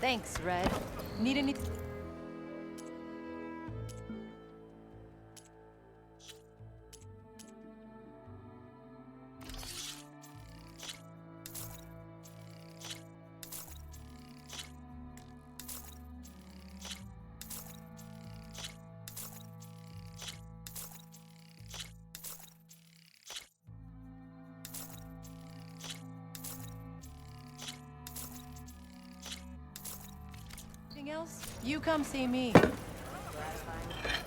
Thanks, Red. Need any... Anything else? You come see me. Gratifying.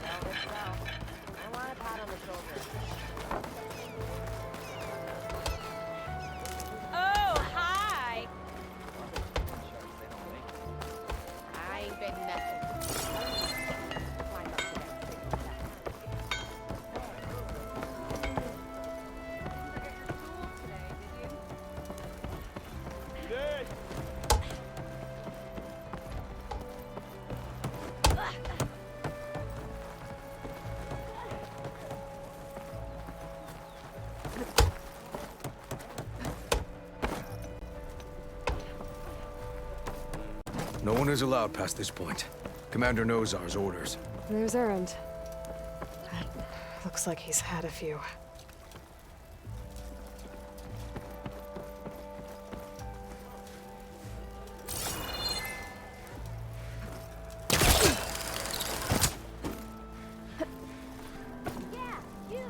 Well, this well. I want a pat on the shoulder. Oh, hi! I ain't been messing. Climb up to that thing. No one is allowed past this point. Commander Nozar's orders. There's Erend. Looks like he's had a few. Yeah, you!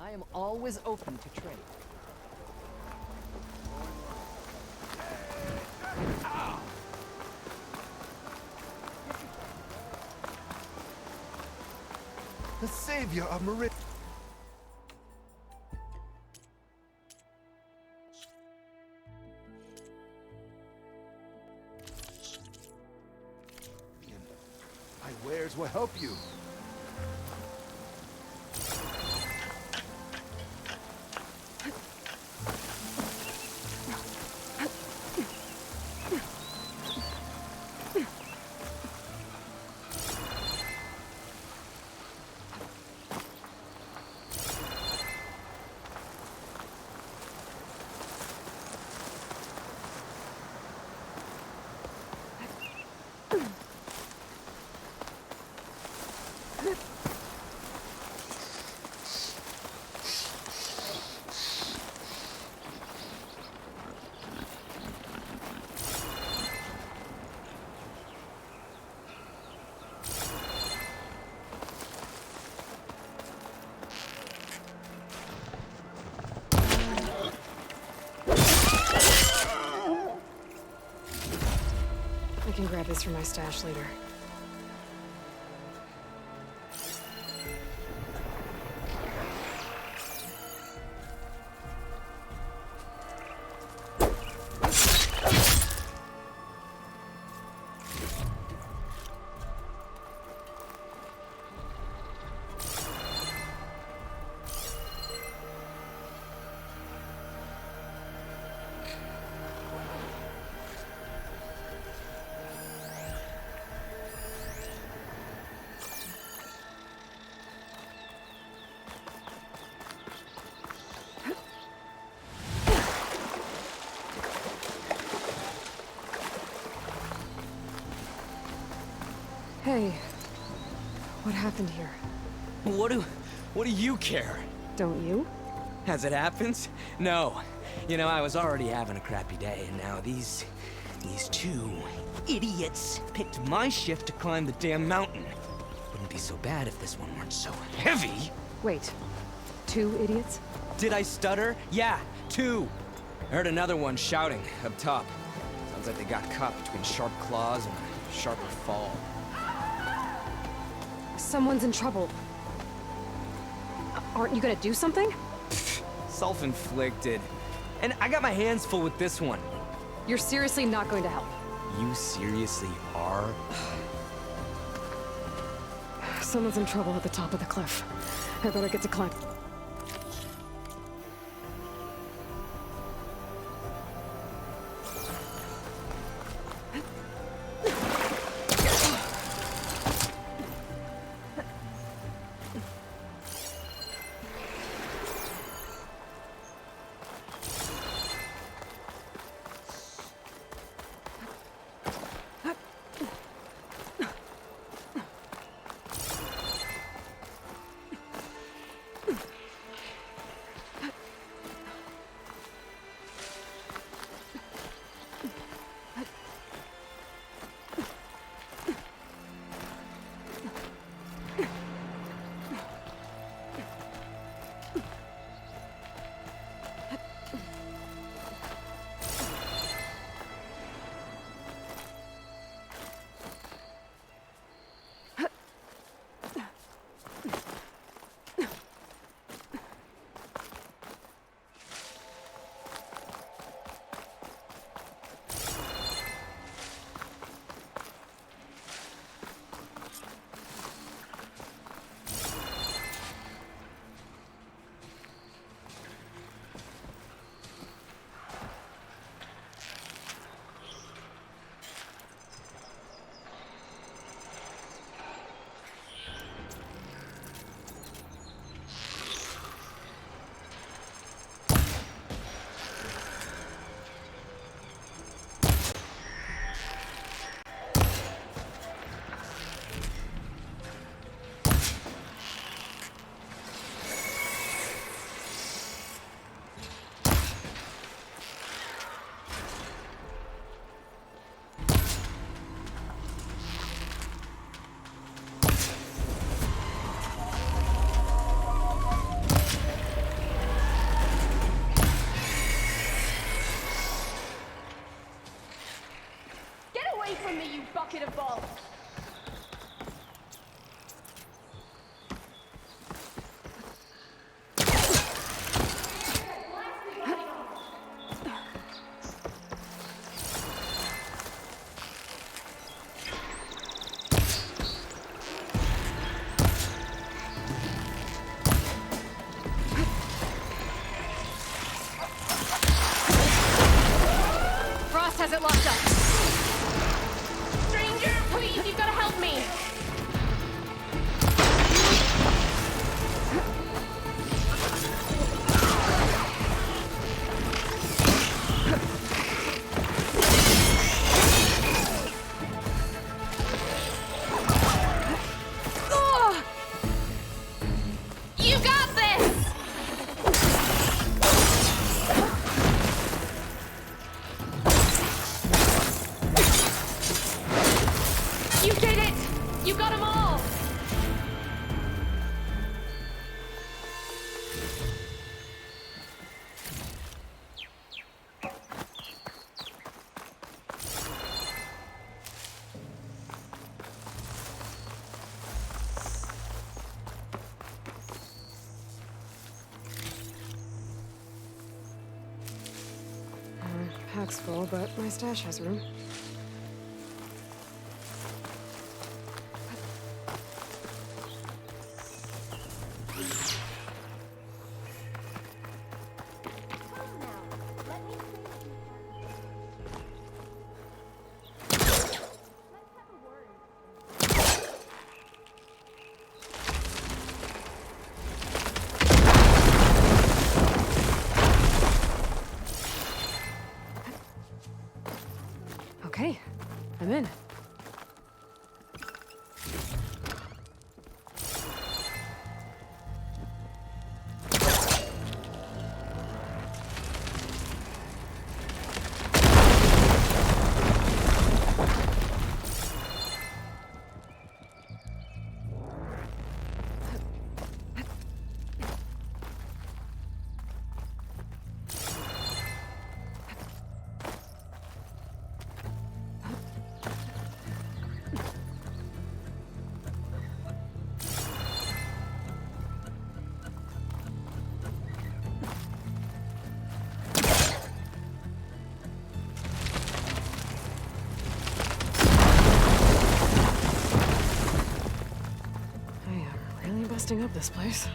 I am always open to trade. The savior of Meridian. My wares will help you. I can grab this from my stash later. Hey, what happened here? What do you care? Don't you? As it happens? No. You know, I was already having a crappy day, and now these two idiots picked my shift to climb the damn mountain. Wouldn't be so bad if this one weren't so heavy. Wait, 2 idiots? Did I stutter? Yeah, 2. I heard another one shouting up top. Sounds like they got caught between sharp claws and a sharper fall. Someone's in trouble. Aren't you gonna do something? Self-inflicted. And I got my hands full with this one. You're seriously not going to help? You seriously are? Someone's in trouble at the top of the cliff. I better get to climb. From me, you bucket of balls! Frost has it locked up. Stranger, please, you've got to help me! You got this! You did it! You got them all! Pack's full, but my stash has room. Okay, I'm in. fixing up this place.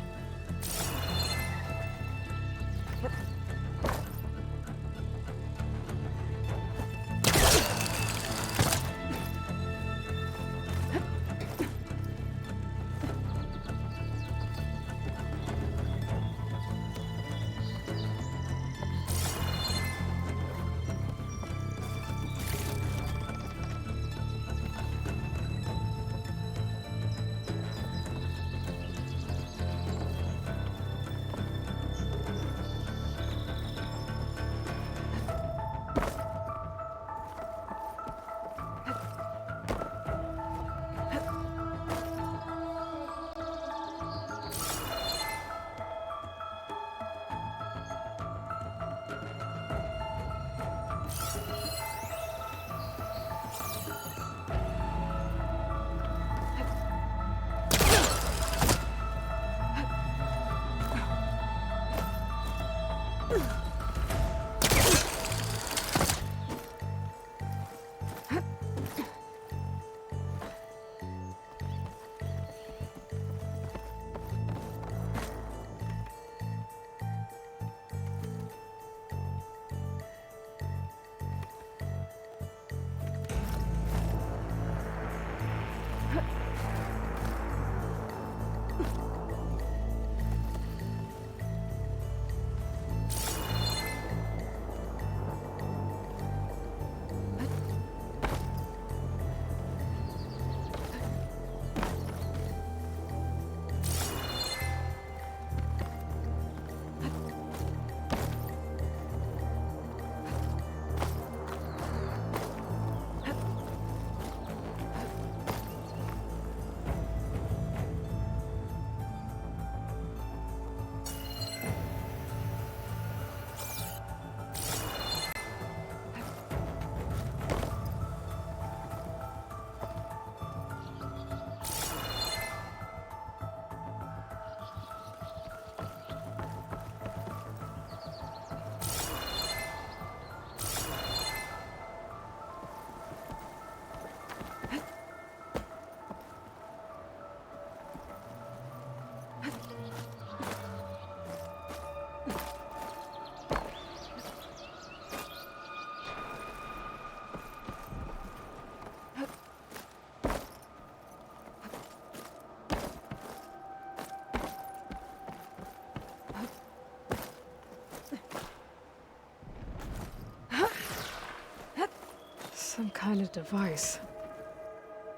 Some kind of device.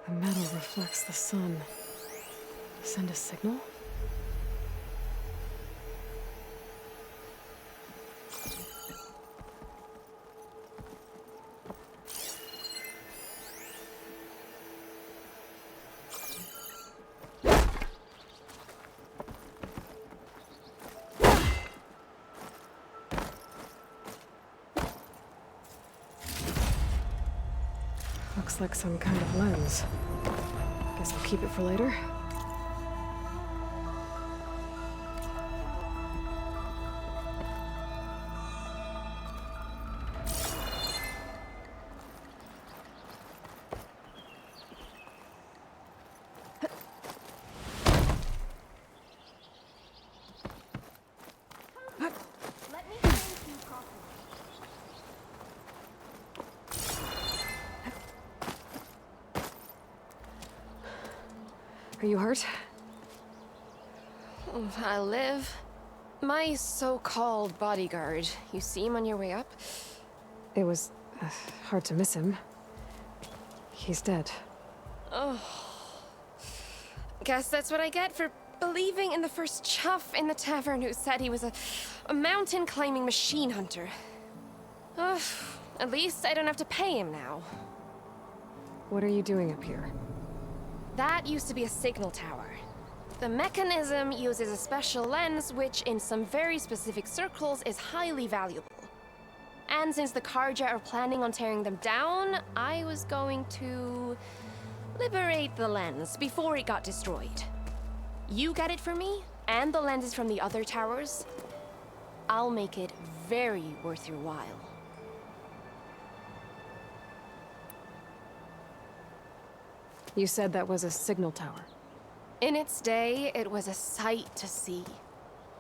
The metal reflects the sun. Send a signal? Looks like some kind of lens. Guess we'll keep it for later. Let me drink you coffee. Are you hurt? I'll live. My so-called bodyguard, you see him on your way up? It was hard to miss him. He's dead. Guess that's what I get for believing in the first chuff in the tavern who said he was a mountain-climbing machine hunter. At least I don't have to pay him now. What are you doing up here? That used to be a signal tower. The mechanism uses a special lens which, in some very specific circles, is highly valuable. And since the Carja are planning on tearing them down, I was going to liberate the lens before it got destroyed. You get it for me, and the lenses from the other towers. I'll make it very worth your while. You said that was a signal tower. In its day, it was a sight to see.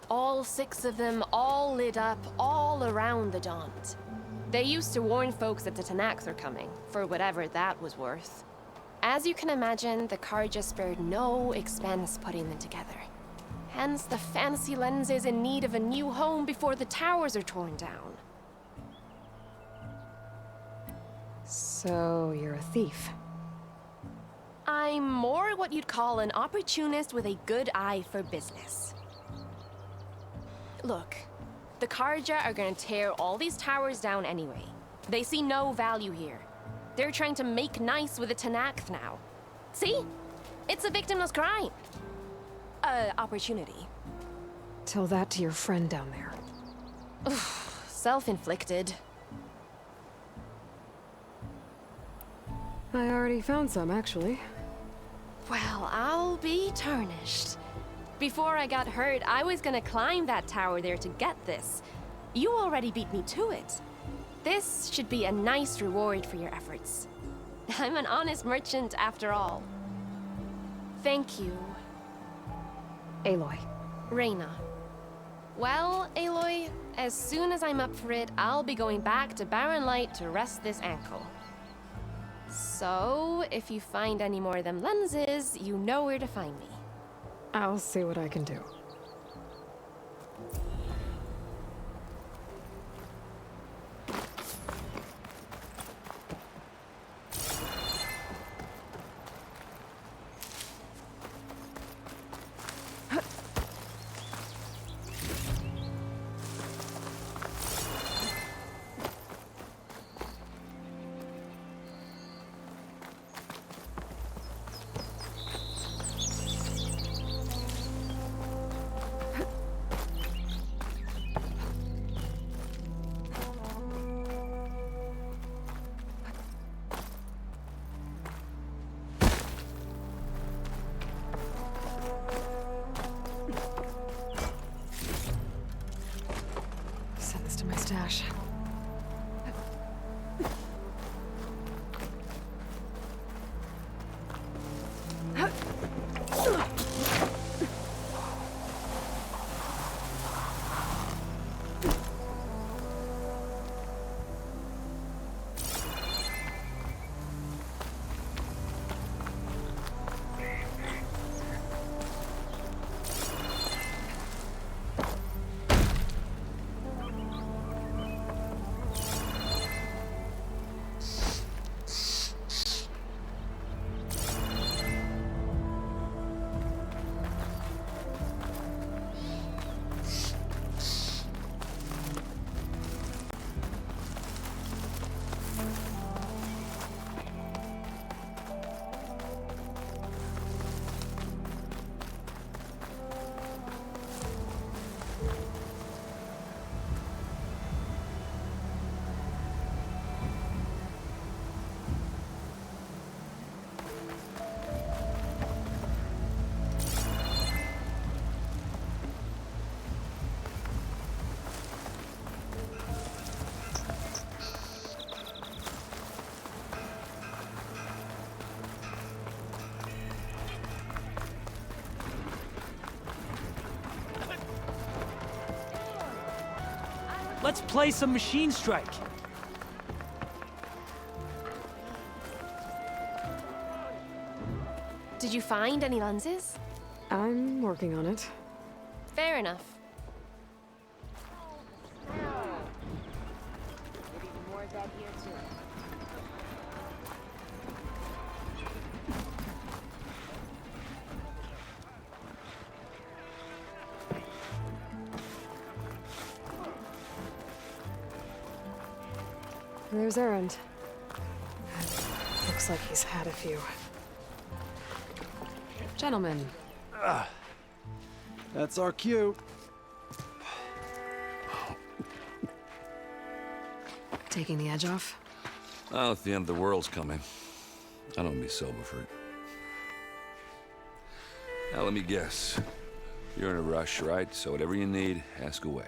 All 6 of them, all lit up, all around the Daunt. They used to warn folks that the Tanax are coming, for whatever that was worth. As you can imagine, the Carja spared no expense putting them together. Hence, the fancy lens is in need of a new home before the towers are torn down. So, you're a thief. I'm more what you'd call an opportunist with a good eye for business. Look, the Carja are gonna tear all these towers down anyway. They see no value here. They're trying to make nice with the Tenakth now. See? It's a victimless crime. Opportunity. Tell that to your friend down there. Self-inflicted. I already found some, actually. Well, I'll be tarnished. Before I got hurt, I was gonna climb that tower there to get this. You already beat me to it. This should be a nice reward for your efforts. I'm an honest merchant after all. Thank you, Aloy. Reyna. Well, Aloy, as soon as I'm up for it, I'll be going back to Barren Light to rest this ankle. So, if you find any more of them lenses, you know where to find me. I'll see what I can do. Send this to my stash. Let's play some Machine Strike. Did you find any lenses? I'm working on it. Fair enough. Maybe even more of that here too. There's Erend. Looks like he's had a few. Gentlemen. That's our cue. Taking the edge off? Well, if the end of the world's coming, I don't be sober for it. Now, let me guess. You're in a rush, right? So whatever you need, ask away.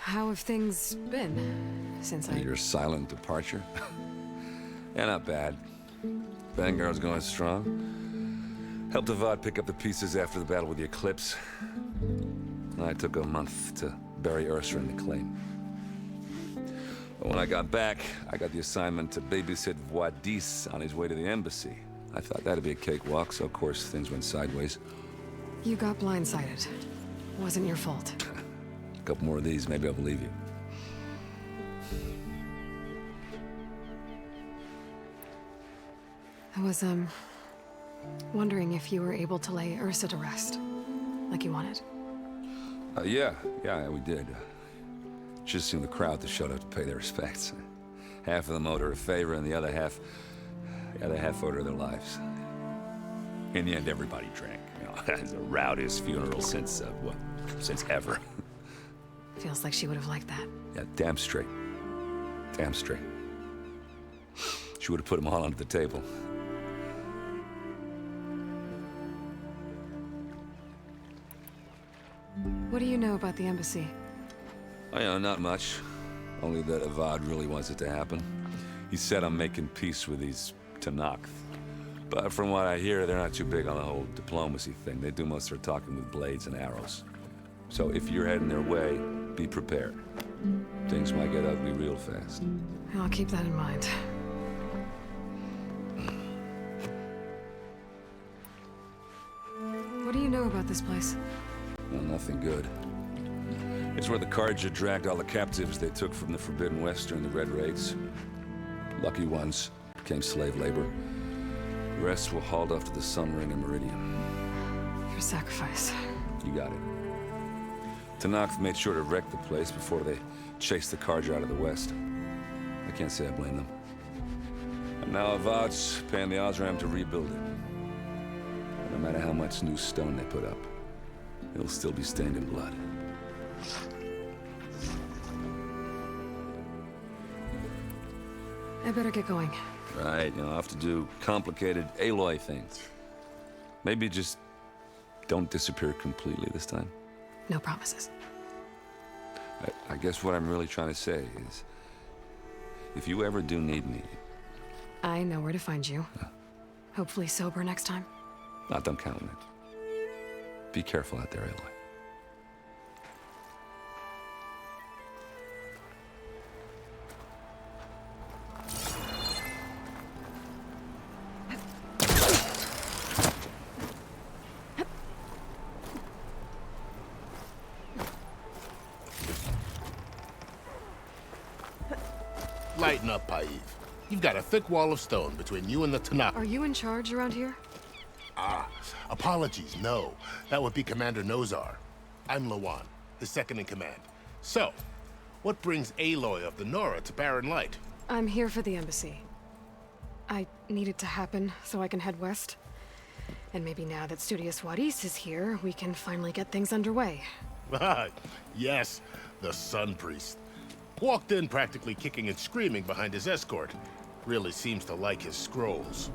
How have things been since Your silent departure? Yeah, not bad. Vanguard's going strong. Helped Avad pick up the pieces after the battle with the Eclipse. I took a month to bury Ursa in the claim. But when I got back, I got the assignment to babysit Wadis on his way to the embassy. I thought that'd be a cakewalk, so of course things went sideways. You got blindsided. Wasn't your fault. A couple more of these, maybe I'll believe you. I was, wondering if you were able to lay Ursa to rest, like you wanted. Yeah, we did. Just seemed the crowd that showed up to pay their respects. Half of them owed her a favor, and the other half owed her their lives. In the end, everybody drank. You know, it's the rowdiest funeral since ever. Feels like she would have liked that. Yeah, damn straight. Damn straight. She would have put them all under the table. What do you know about the embassy? Oh, yeah, not much. Only that Avad really wants it to happen. He said I'm making peace with these Tenakth. But from what I hear, they're not too big on the whole diplomacy thing. They do most of their talking with blades and arrows. So if you're heading their way, be prepared. Things might get ugly real fast. I'll keep that in mind. What do you know about this place? Well, nothing good. It's where the Carja dragged all the captives they took from the Forbidden West during the Red Raids. Lucky ones became slave labor. The rest were hauled off to the Sun Ring and Meridian. For sacrifice. You got it. Tenakth made sure to wreck the place before they chased the Carja out of the West. I can't say I blame them. And now Avad's paying the Osram to rebuild it. And no matter how much new stone they put up, it'll still be stained in blood. I better get going. Right, I'll have to do complicated Aloy things. Maybe just don't disappear completely this time. No promises. I guess what I'm really trying to say is, if you ever do need me... I know where to find you. Hopefully sober next time. Don't count on it. Be careful out there, Aloy. Lighten up, Paiv. You've got a thick wall of stone between you and the Tenakth. Are you in charge around here? Apologies, no. That would be Commander Nozar. I'm Lawan, his second in command. So, what brings Aloy of the Nora to Barren Light? I'm here for the embassy. I need it to happen so I can head west. And maybe now that Studious Wadis is here, we can finally get things underway. Yes, the Sun Priest. Walked in practically kicking and screaming behind his escort. Really seems to like his scrolls.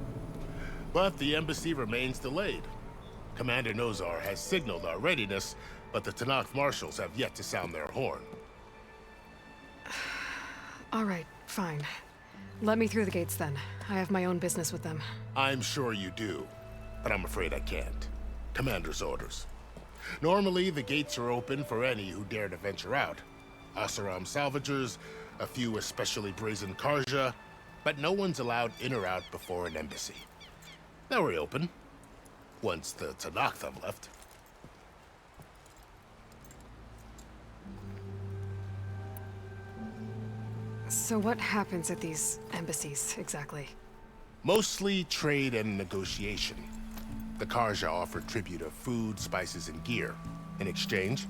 But the embassy remains delayed. Commander Nozar has signaled our readiness, but the Tenakth marshals have yet to sound their horn. All right, fine. Let me through the gates then. I have my own business with them. I'm sure you do, but I'm afraid I can't. Commander's orders. Normally, the gates are open for any who dare to venture out. Oseram salvagers, a few especially brazen Carja, but no one's allowed in or out before an embassy. They'll reopen, once the Tenakth have left. So what happens at these embassies, exactly? Mostly trade and negotiation. The Carja offer tribute of food, spices, and gear. In exchange,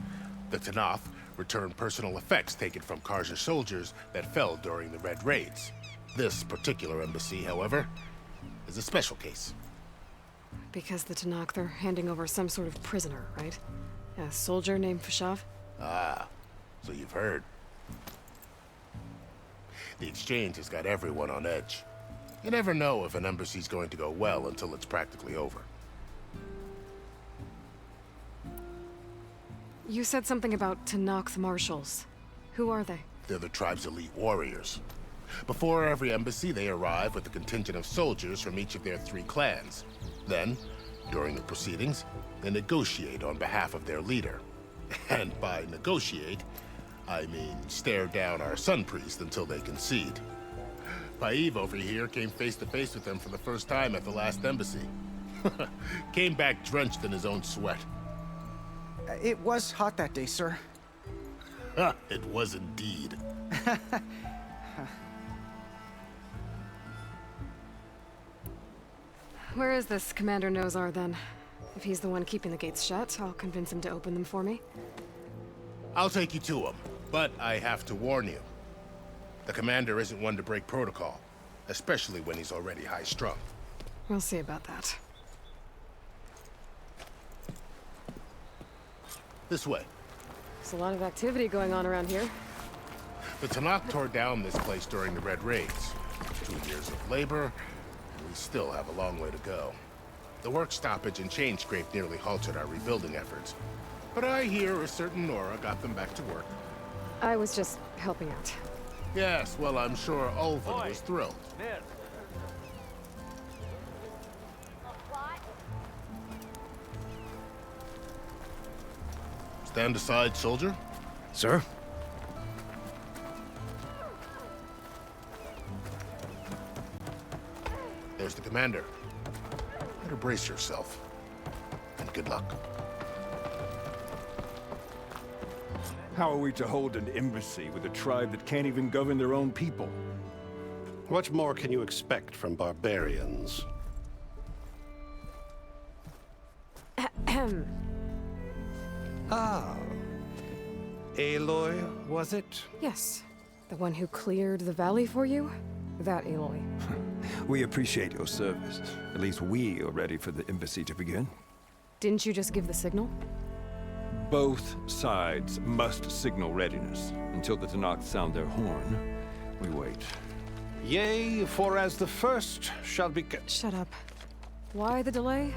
the Tenakth return personal effects taken from Carja soldiers that fell during the Red Raids. This particular embassy, however, is a special case. Because the Tenakth are handing over some sort of prisoner, right? A soldier named Fashav? Ah, so you've heard. The exchange has got everyone on edge. You never know if an embassy's going to go well until it's practically over. You said something about Tenakth marshals. Who are they? They're the tribe's elite warriors. Before every embassy, they arrive with a contingent of soldiers from each of their 3 clans. Then, during the proceedings, they negotiate on behalf of their leader. And by negotiate, I mean stare down our Sun Priest until they concede. Paiv over here came face to face with them for the first time at the last embassy. Came back drenched in his own sweat. It was hot that day, sir. It was indeed. Where is this Commander Nozar, then? If he's the one keeping the gates shut, I'll convince him to open them for me. I'll take you to him, but I have to warn you. The commander isn't one to break protocol, especially when he's already high-strung. We'll see about that. This way. There's a lot of activity going on around here. The Tanakh tore down this place during the Red Raids. 2 years of labor, and we still have a long way to go. The work stoppage and chain scrape nearly halted our rebuilding efforts. But I hear a certain Nora got them back to work. I was just helping out. Yes, well, I'm sure Ulvin was thrilled. Stand aside, soldier. Sir? There's the commander. Better brace yourself. And good luck. How are we to hold an embassy with a tribe that can't even govern their own people? What more can you expect from barbarians? Ah. Aloy, was it? Yes. The one who cleared the valley for you? That Aloy. We appreciate your service. At least we are ready for the embassy to begin. Didn't you just give the signal? Both sides must signal readiness. Until the Tanakh sound their horn, we wait. Yea, for as the first shall be... Shut up. Why the delay?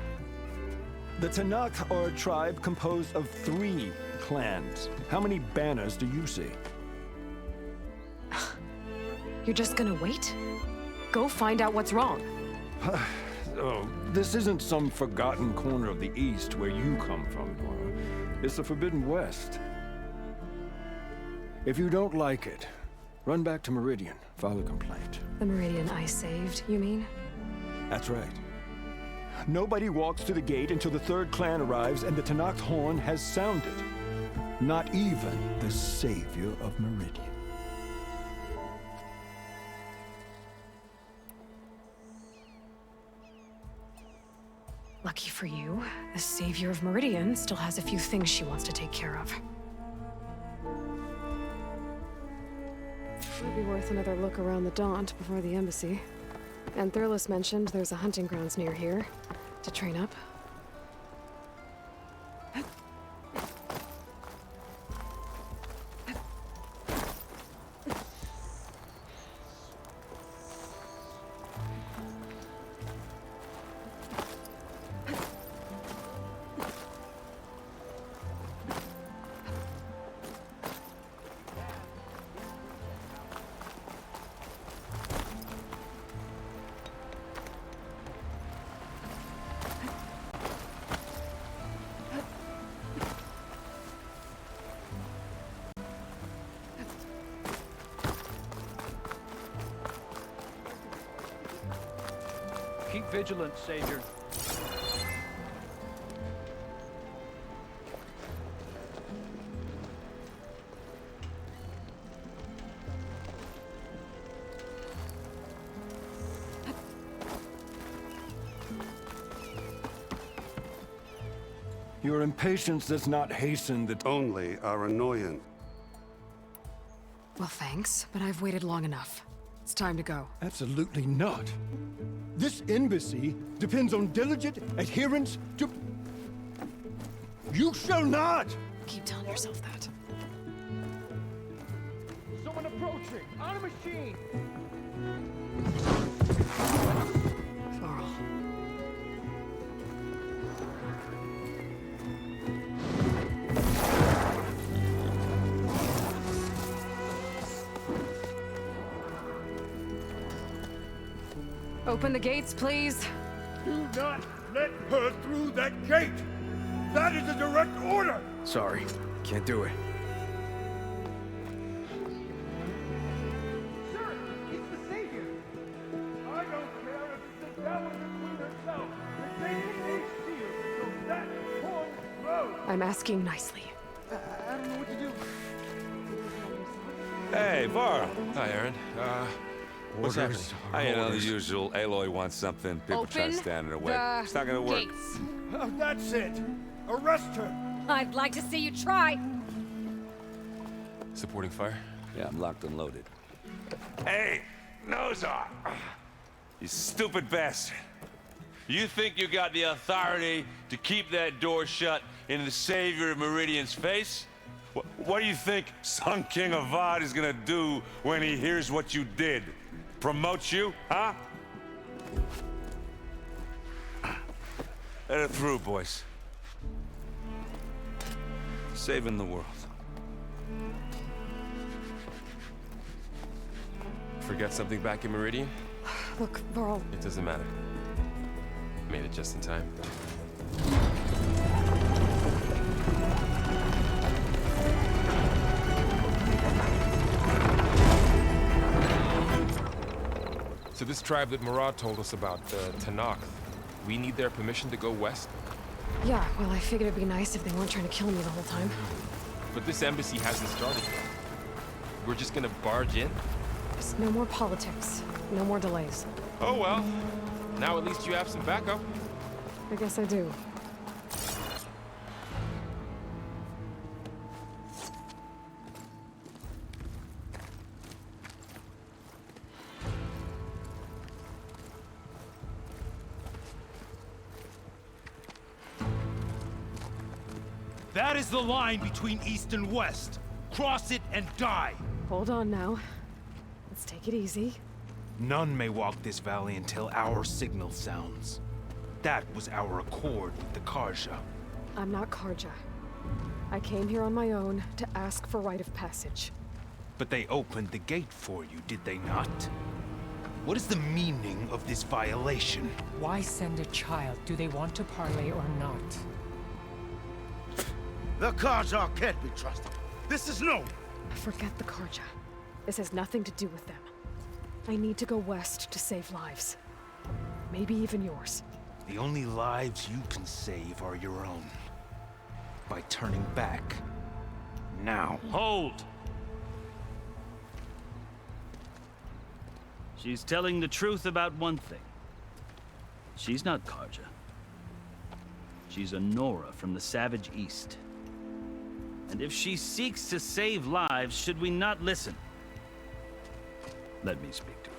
The Tanakh are a tribe composed of 3 clans. How many banners do you see? You're just gonna wait? Go find out what's wrong. Oh, this isn't some forgotten corner of the East where you come from, Nora. It's the Forbidden West. If you don't like it, run back to Meridian, file a complaint. The Meridian I saved, you mean? That's right. Nobody walks to the gate until the 3rd clan arrives and the Tanakh horn has sounded. Not even the savior of Meridian. Lucky for you, the savior of Meridian still has a few things she wants to take care of. Might be worth another look around the Daunt before the embassy. And Thurles mentioned there's a hunting grounds near here to train up. Keep vigilant, Savior. Your impatience does not hasten the... Only our annoyance. Well, thanks, but I've waited long enough. It's time to go. Absolutely not. This embassy depends on diligent adherence to... You shall not! Keep telling yourself that. Someone approaching! On a machine! Varl. Open the gates, please. Do not let her through that gate! That is a direct order! Sorry, can't do it. Sir, it's the Savior! I don't care if it's the devil and the Queen herself! The gate is sealed, so that won't close! I'm asking nicely. I don't know what to do. Hey, Varl. Hi, Aaron. What's happening? You know, the usual. Aloy wants something. People try to Open stand in her way. the It's not gonna work. gates. That's it! Arrest her! I'd like to see you try. Supporting fire? Yeah, I'm locked and loaded. Hey, Nozar! You stupid bastard. You think you got the authority to keep that door shut in the Savior of Meridian's face? What do you think Sun King Avad is gonna do when he hears what you did? Promote you, huh? Let her through, boys. Saving the world. Forget something back in Meridian? Look, Varl. It doesn't matter. Made it just in time. So this tribe that Murad told us about, the Tenakth, we need their permission to go west? Yeah, well, I figured it'd be nice if they weren't trying to kill me the whole time. But this embassy hasn't started yet. We're just gonna barge in? Just no more politics. No more delays. Oh well. Now at least you have some backup. I guess I do. That is the line between East and West. Cross it and die. Hold on now. Let's take it easy. None may walk this valley until our signal sounds. That was our accord with the Karja. I'm not Karja. I came here on my own to ask for rite of passage. But they opened the gate for you, did they not? What is the meaning of this violation? Why send a child? Do they want to parley or not? The Karja can't be trusted. This is known. Forget the Karja. This has nothing to do with them. I need to go west to save lives. Maybe even yours. The only lives you can save are your own. By turning back. Now. Hold! She's telling the truth about one thing. She's not Karja. She's a Nora from the Savage East. And if she seeks to save lives, should we not listen? Let me speak to her.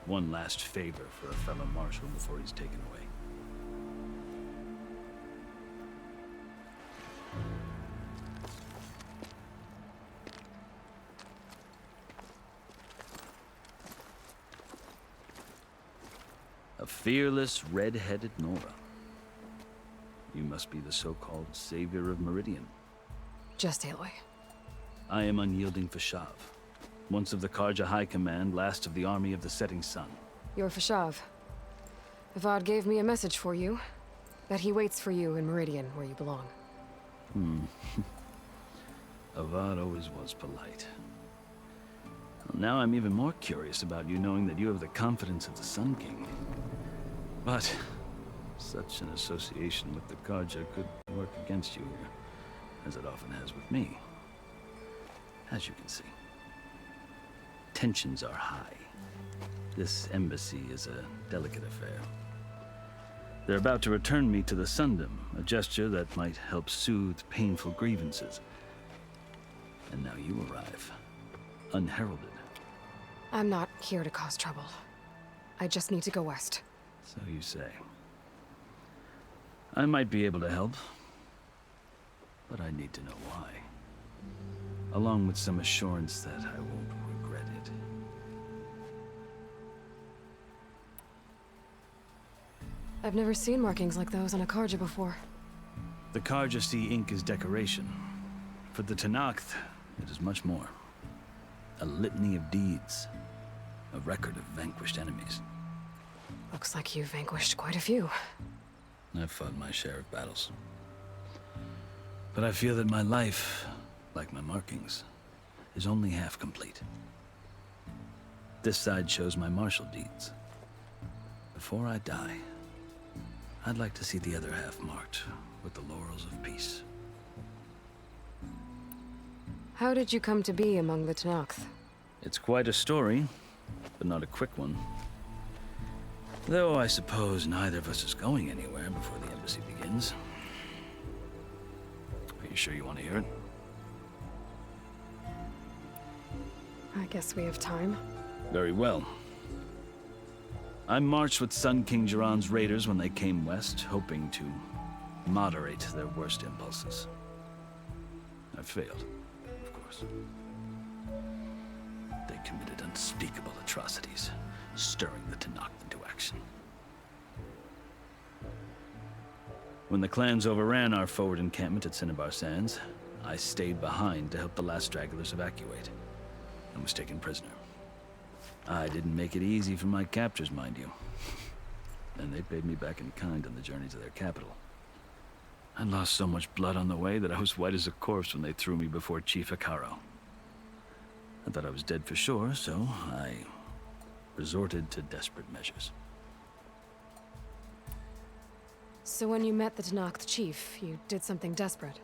One last favor for a fellow marshal before he's taken away. A fearless, red-headed Nora. You must be the so-called Savior of Meridian. Just Aloy. I am Unyielding Fashav. Once of the Karja High Command, last of the Army of the Setting Sun. You're Fashav. Avad gave me a message for you. That he waits for you in Meridian, where you belong. Avad always was polite. Well, now I'm even more curious about you knowing that you have the confidence of the Sun King. But such an association with the Karja could work against you here, as it often has with me. As you can see, tensions are high. This embassy is a delicate affair. They're about to return me to the Sundom, a gesture that might help soothe painful grievances. And now you arrive, unheralded. I'm not here to cause trouble. I just need to go west. So you say. I might be able to help, but I need to know why. Along with some assurance that I won't regret it. I've never seen markings like those on a Karja before. The Karja see ink as decoration. For the Tenakth, it is much more. A litany of deeds. A record of vanquished enemies. Looks like you've vanquished quite a few. I've fought my share of battles. But I feel that my life, like my markings, is only half complete. This side shows my martial deeds. Before I die, I'd like to see the other half marked with the laurels of peace. How did you come to be among the Tenakth? It's quite a story, but not a quick one. Though I suppose neither of us is going anywhere before the embassy begins. Are you sure you want to hear it? I guess we have time. Very well. I marched with Sun King Jiran's raiders when they came west, hoping to moderate their worst impulses. I failed, of course. They committed unspeakable atrocities, stirring the Tenakth into action. When the clans overran our forward encampment at Cinnabar Sands, I stayed behind to help the last stragglers evacuate, and was taken prisoner. I didn't make it easy for my captors, mind you. And they paid me back in kind on the journey to their capital. I lost so much blood on the way that I was white as a corpse when they threw me before Chief Hekarro. I thought I was dead for sure, so I resorted to desperate measures. So when you met the Tenakth chief, you did something desperate?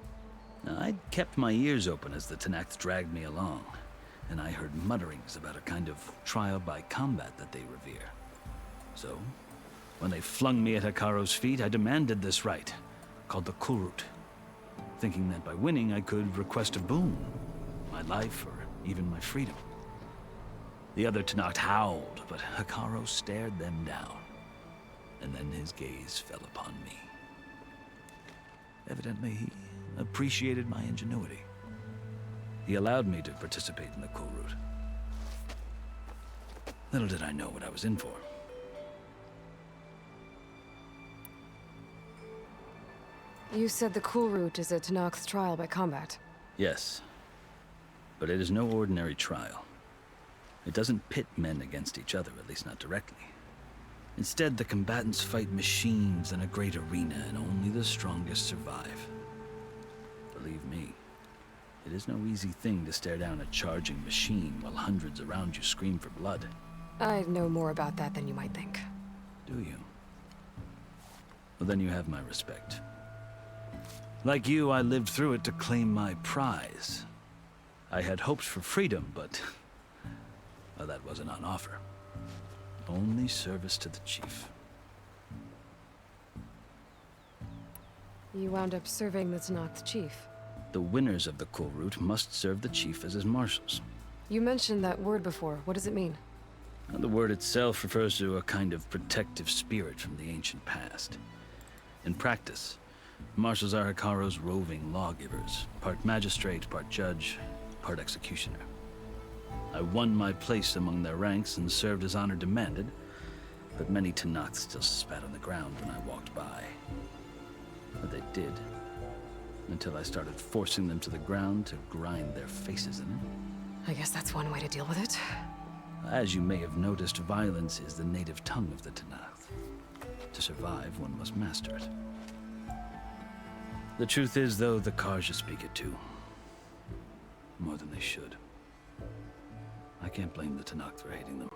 I'd kept my ears open as the Tenakth dragged me along, and I heard mutterings about a kind of trial by combat that they revere. So, when they flung me at Hekarro's feet, I demanded this right, called the Kulrut, thinking that by winning I could request a boon, my life or even my freedom. The other Tenakth howled, but Hekarro stared them down, and then his gaze fell upon me. Evidently, he appreciated my ingenuity. He allowed me to participate in the Kulrut. Little did I know what I was in for. You said the Kulrut is a Tenakth trial by combat. Yes, but it is no ordinary trial. It doesn't pit men against each other, at least not directly. Instead, the combatants fight machines in a great arena, and only the strongest survive. Believe me, it is no easy thing to stare down a charging machine while hundreds around you scream for blood. I know more about that than you might think. Do you? Well, then you have my respect. Like you, I lived through it to claim my prize. I had hoped for freedom, but well, that wasn't on offer. Only service to the chief. You wound up serving the Tenakth chief. The winners of the Kulrut must serve the chief as his marshals. You mentioned that word before. What does it mean? The word itself refers to a kind of protective spirit from the ancient past. In practice, marshals are Hekarro's roving lawgivers, part magistrate, part judge, part executioner. I won my place among their ranks and served as honor demanded, but many Tenakth still spat on the ground when I walked by. But they did, until I started forcing them to the ground to grind their faces in it. I guess that's one way to deal with it. As you may have noticed, violence is the native tongue of the Tenakth. To survive, one must master it. The truth is, though, the Carja speak it too. More than they should. I can't blame the Tenakth for hating them.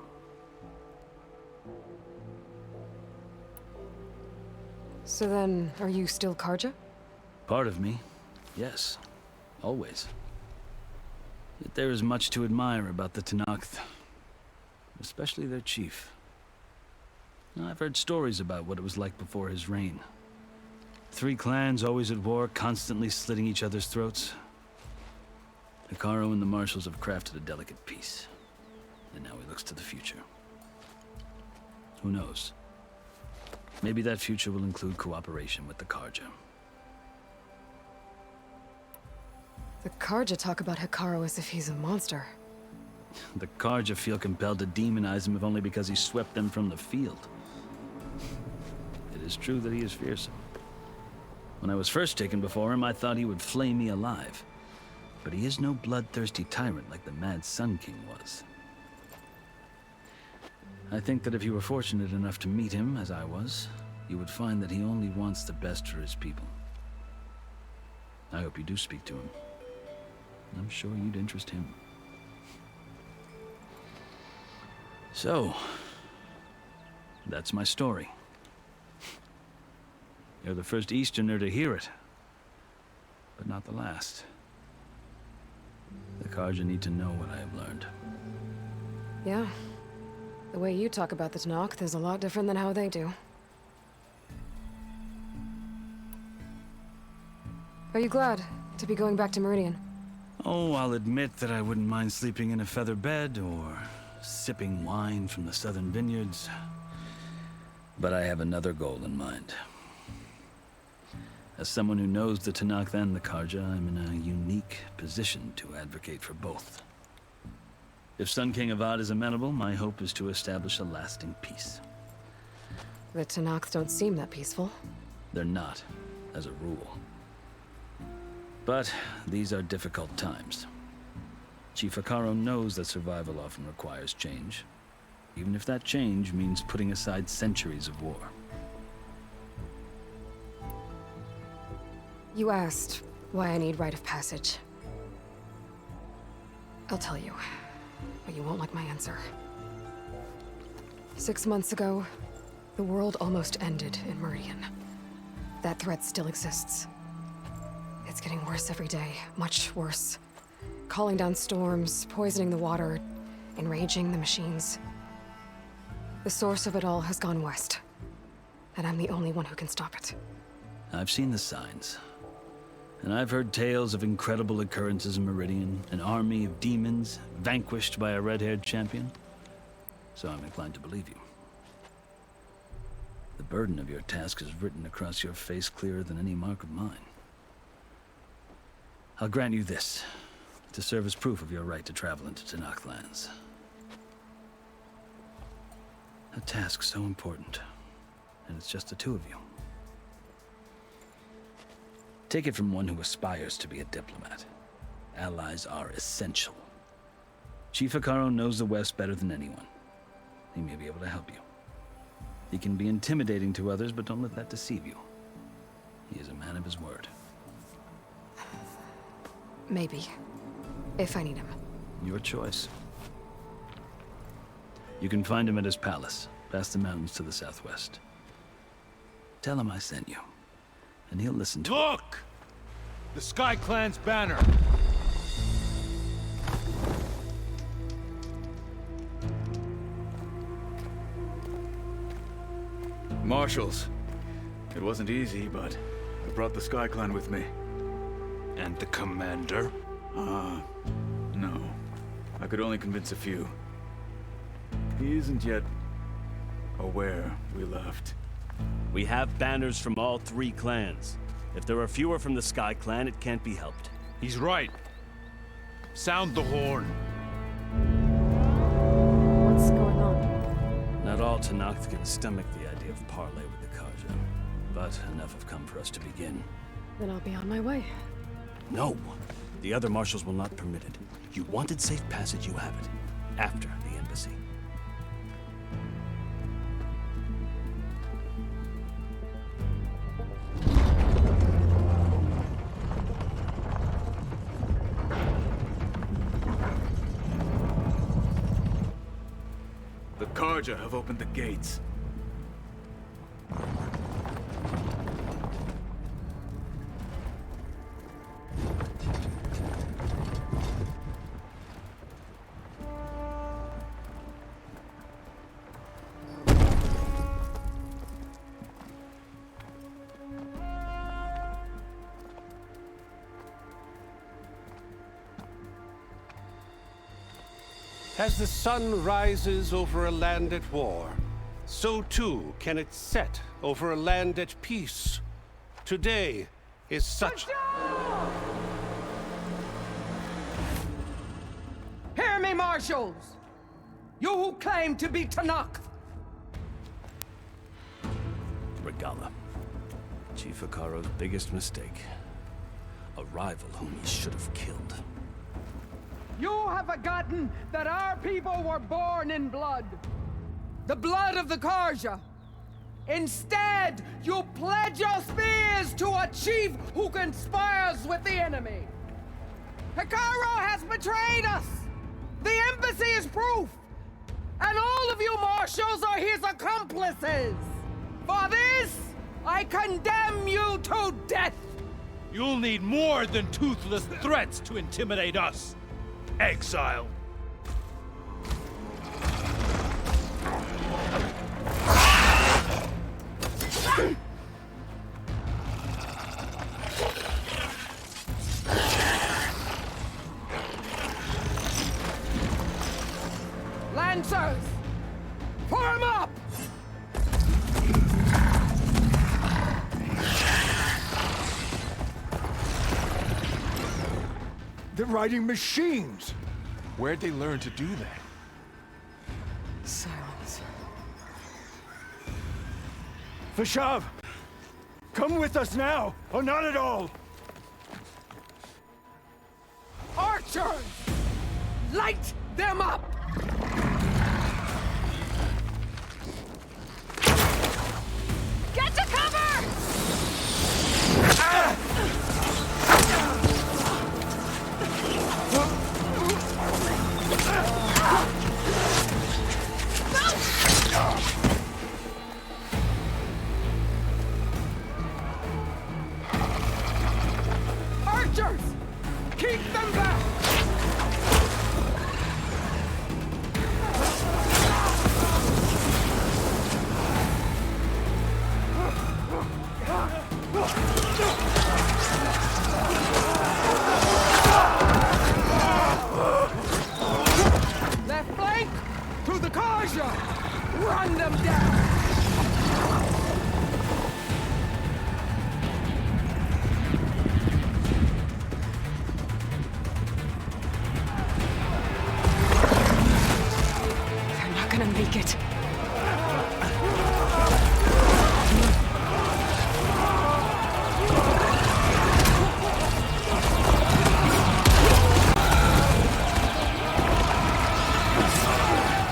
So then, are you still Carja? Part of me, yes. Always. Yet there is much to admire about the Tenakth. Especially their chief. I've heard stories about what it was like before his reign. 3 clans always at war, constantly slitting each other's throats. Hekarro and the marshals have crafted a delicate peace. And now he looks to the future. Who knows? Maybe that future will include cooperation with the Carja. The Carja talk about Hekarro as if he's a monster. The Carja feel compelled to demonize him if only because he swept them from the field. It is true that he is fearsome. When I was first taken before him, I thought he would flay me alive. But he is no bloodthirsty tyrant like the Mad Sun King was. I think that if you were fortunate enough to meet him, as I was, you would find that he only wants the best for his people. I hope you do speak to him. I'm sure you'd interest him. So, that's my story. You're the first Easterner to hear it, but not the last. The Carja need to know what I have learned. Yeah. The way you talk about the Tenakth is a lot different than how they do. Are you glad to be going back to Meridian? Oh, I'll admit that I wouldn't mind sleeping in a feather bed or sipping wine from the southern vineyards. But I have another goal in mind. As someone who knows the Tenakth and the Carja, I'm in a unique position to advocate for both. If Sun King Avad is amenable, my hope is to establish a lasting peace. The Tenakth don't seem that peaceful. They're not, as a rule. But these are difficult times. Chief Hekarro knows that survival often requires change, even if that change means putting aside centuries of war. You asked why I need rite of passage. I'll tell you, but you won't like my answer. 6 months ago, the world almost ended in Meridian. That threat still exists. It's getting worse every day, much worse. Calling down storms, poisoning the water, enraging the machines. The source of it all has gone west, and I'm the only one who can stop it. I've seen the signs. And I've heard tales of incredible occurrences in Meridian, an army of demons vanquished by a red-haired champion. So I'm inclined to believe you. The burden of your task is written across your face clearer than any mark of mine. I'll grant you this, to serve as proof of your right to travel into Tenakth lands. A task so important, and it's just the two of you. Take it from one who aspires to be a diplomat. Allies are essential. Chief Hekarro knows the West better than anyone. He may be able to help you. He can be intimidating to others, but don't let that deceive you. He is a man of his word. Maybe. If I need him. Your choice. You can find him at his palace, past the mountains to the southwest. Tell him I sent you, and he'll listen to Look! The Sky Clan's banner! Marshals. It wasn't easy, but I brought the Sky Clan with me. And the commander? No. I could only convince a few. He isn't yet aware we left. We have banners from all 3 clans. If there are fewer from the Sky Clan, it can't be helped. He's right. Sound the horn. What's going on? Not all Tenakth can stomach the idea of parley with the Carja, but enough have come for us to begin. Then I'll be on my way. No. The other marshals will not permit it. You wanted safe passage, you have it. After the embassy. The Carja have opened the gates. As the sun rises over a land at war, so too can it set over a land at peace. Today is such... Hear me, marshals! You who claim to be Tenakth! Regalla. Chief Hekarro's biggest mistake. A rival whom he should have killed. You have forgotten that our people were born in blood. the blood of the Karja. Instead, you pledge your spears to a chief who conspires with the enemy. Hekarro has betrayed us! The embassy is proof! And all of you marshals are his accomplices! For this, I condemn you to death! You'll need more than toothless threats to intimidate us, exile. Lancers! Form up! They're riding machines! Where'd they learn to do that? Silence. Vashav! Come with us now, or not at all! Archers! Light them up! Get to cover! Archers! Keep them back! Left flank! To the Karja! Run them down! They're not gonna make it.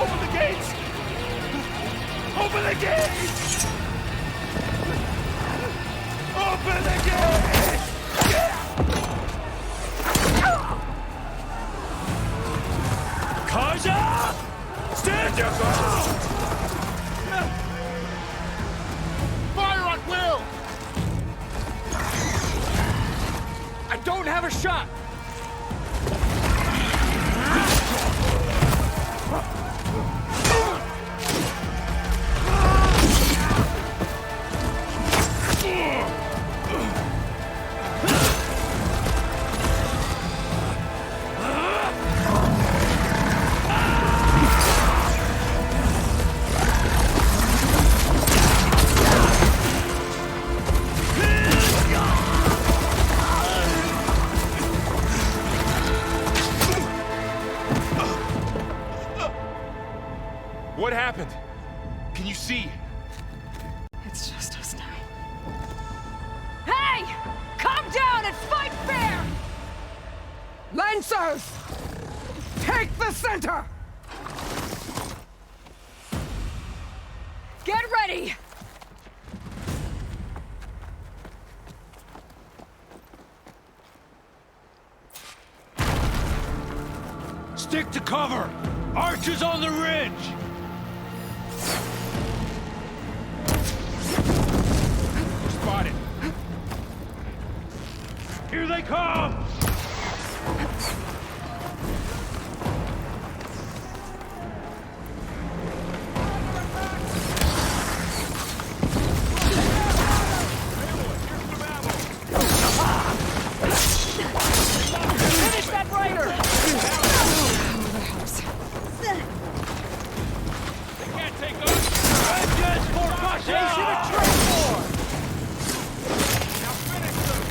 Open the gates! Open the gates! Open the gates! Karja! Stand your ground! Fire at will! I don't have a shot! What happened? Can you see? It's just us now. Hey! Calm down and fight fair! Lancers! Take the center! Get ready! Stick to cover! Archers on the ridge! Spotted! Here they come! Finish that rider! They can't take us! Vengeance for Russia! Nation of Trade War! Now finish them!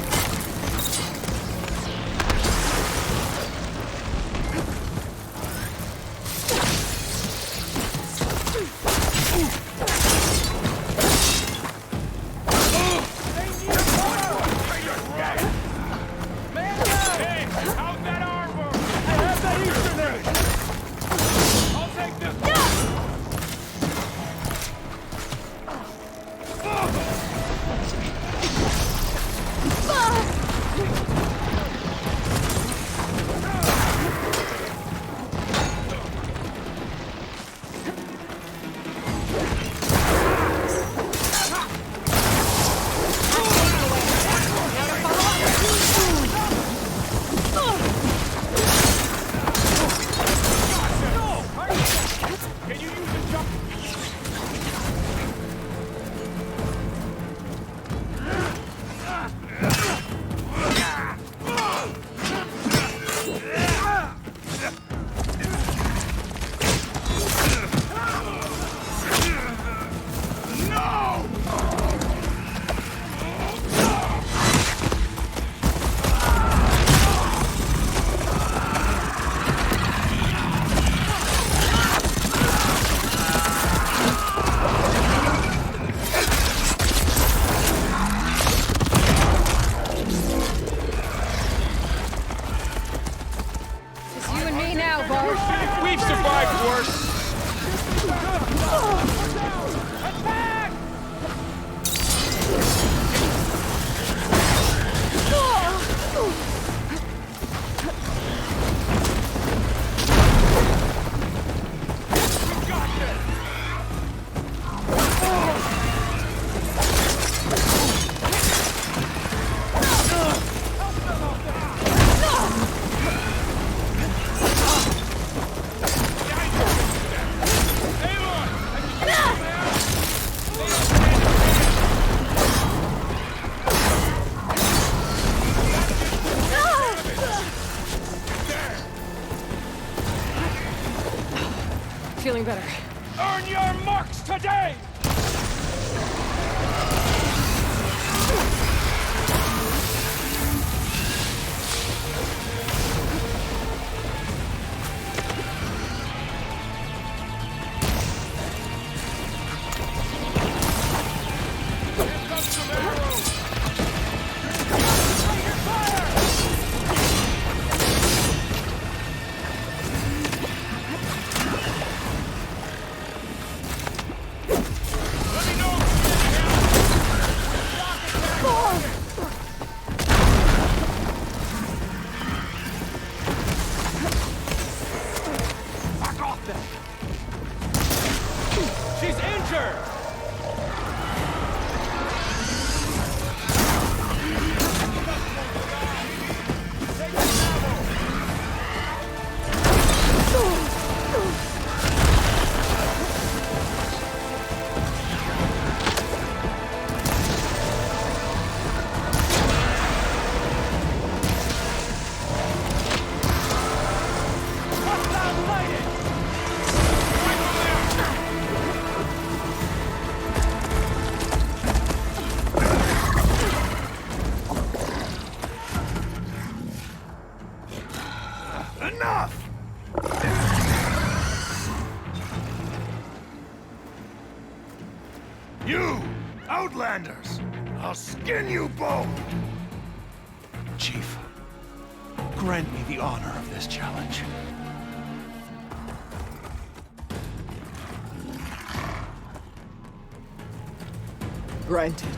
now, Varg. We've survived worse. Attack! Feeling better. Earn your marks today! She's injured! Enough! You, Outlanders! I'll skin you both! Chief, grant me the honor of this challenge. Granted.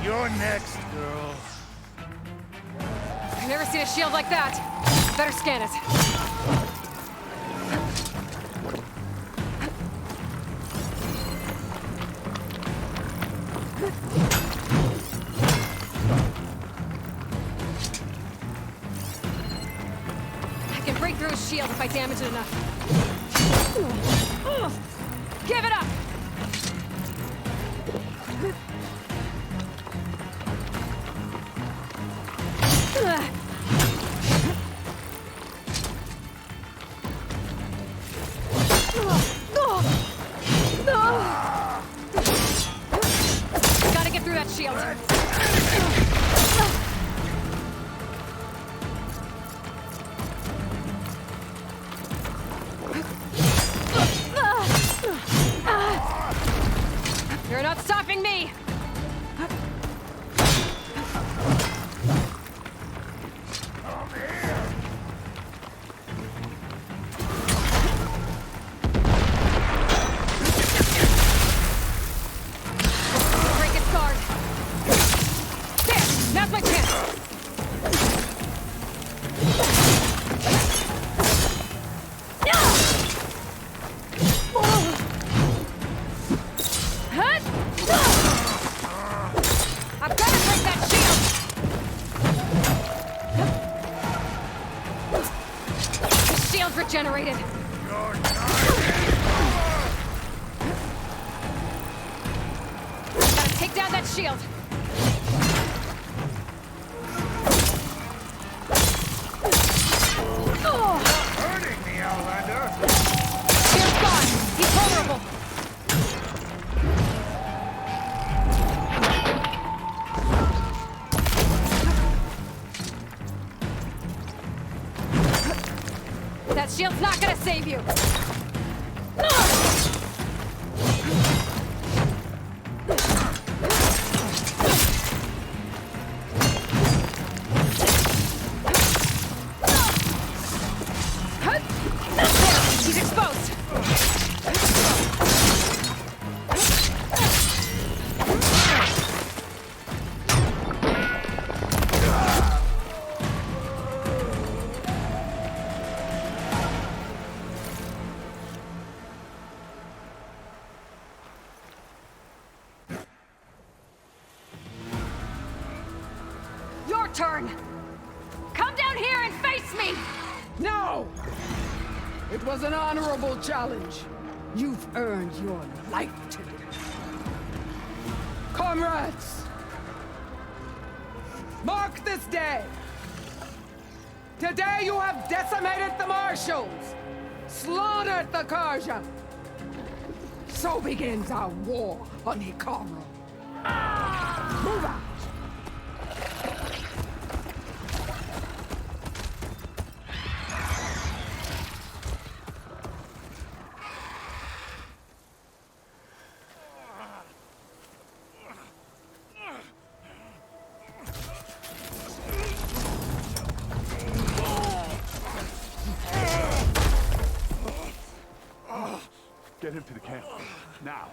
You're next, girl. I've never seen a shield like that. Better scan it. I can break through his shield if I damage it enough. Give it up! Gotta get through that shield. You're not stopping me! Break its guard. There! Now's my chance! I've got to break that shield! The shield's regenerated! Gotta take down that shield! Hurting me, Outlander! Shield's gone! shield's not gonna save you! He's exposed! Your turn! Come down here and face me! No! It was an honorable challenge. You've earned your life today. Comrades! Mark this day! Today you have decimated the Marshals! Slaughtered the Karja! So begins our war on Hekarro. Move out! Get him to the camp. Now.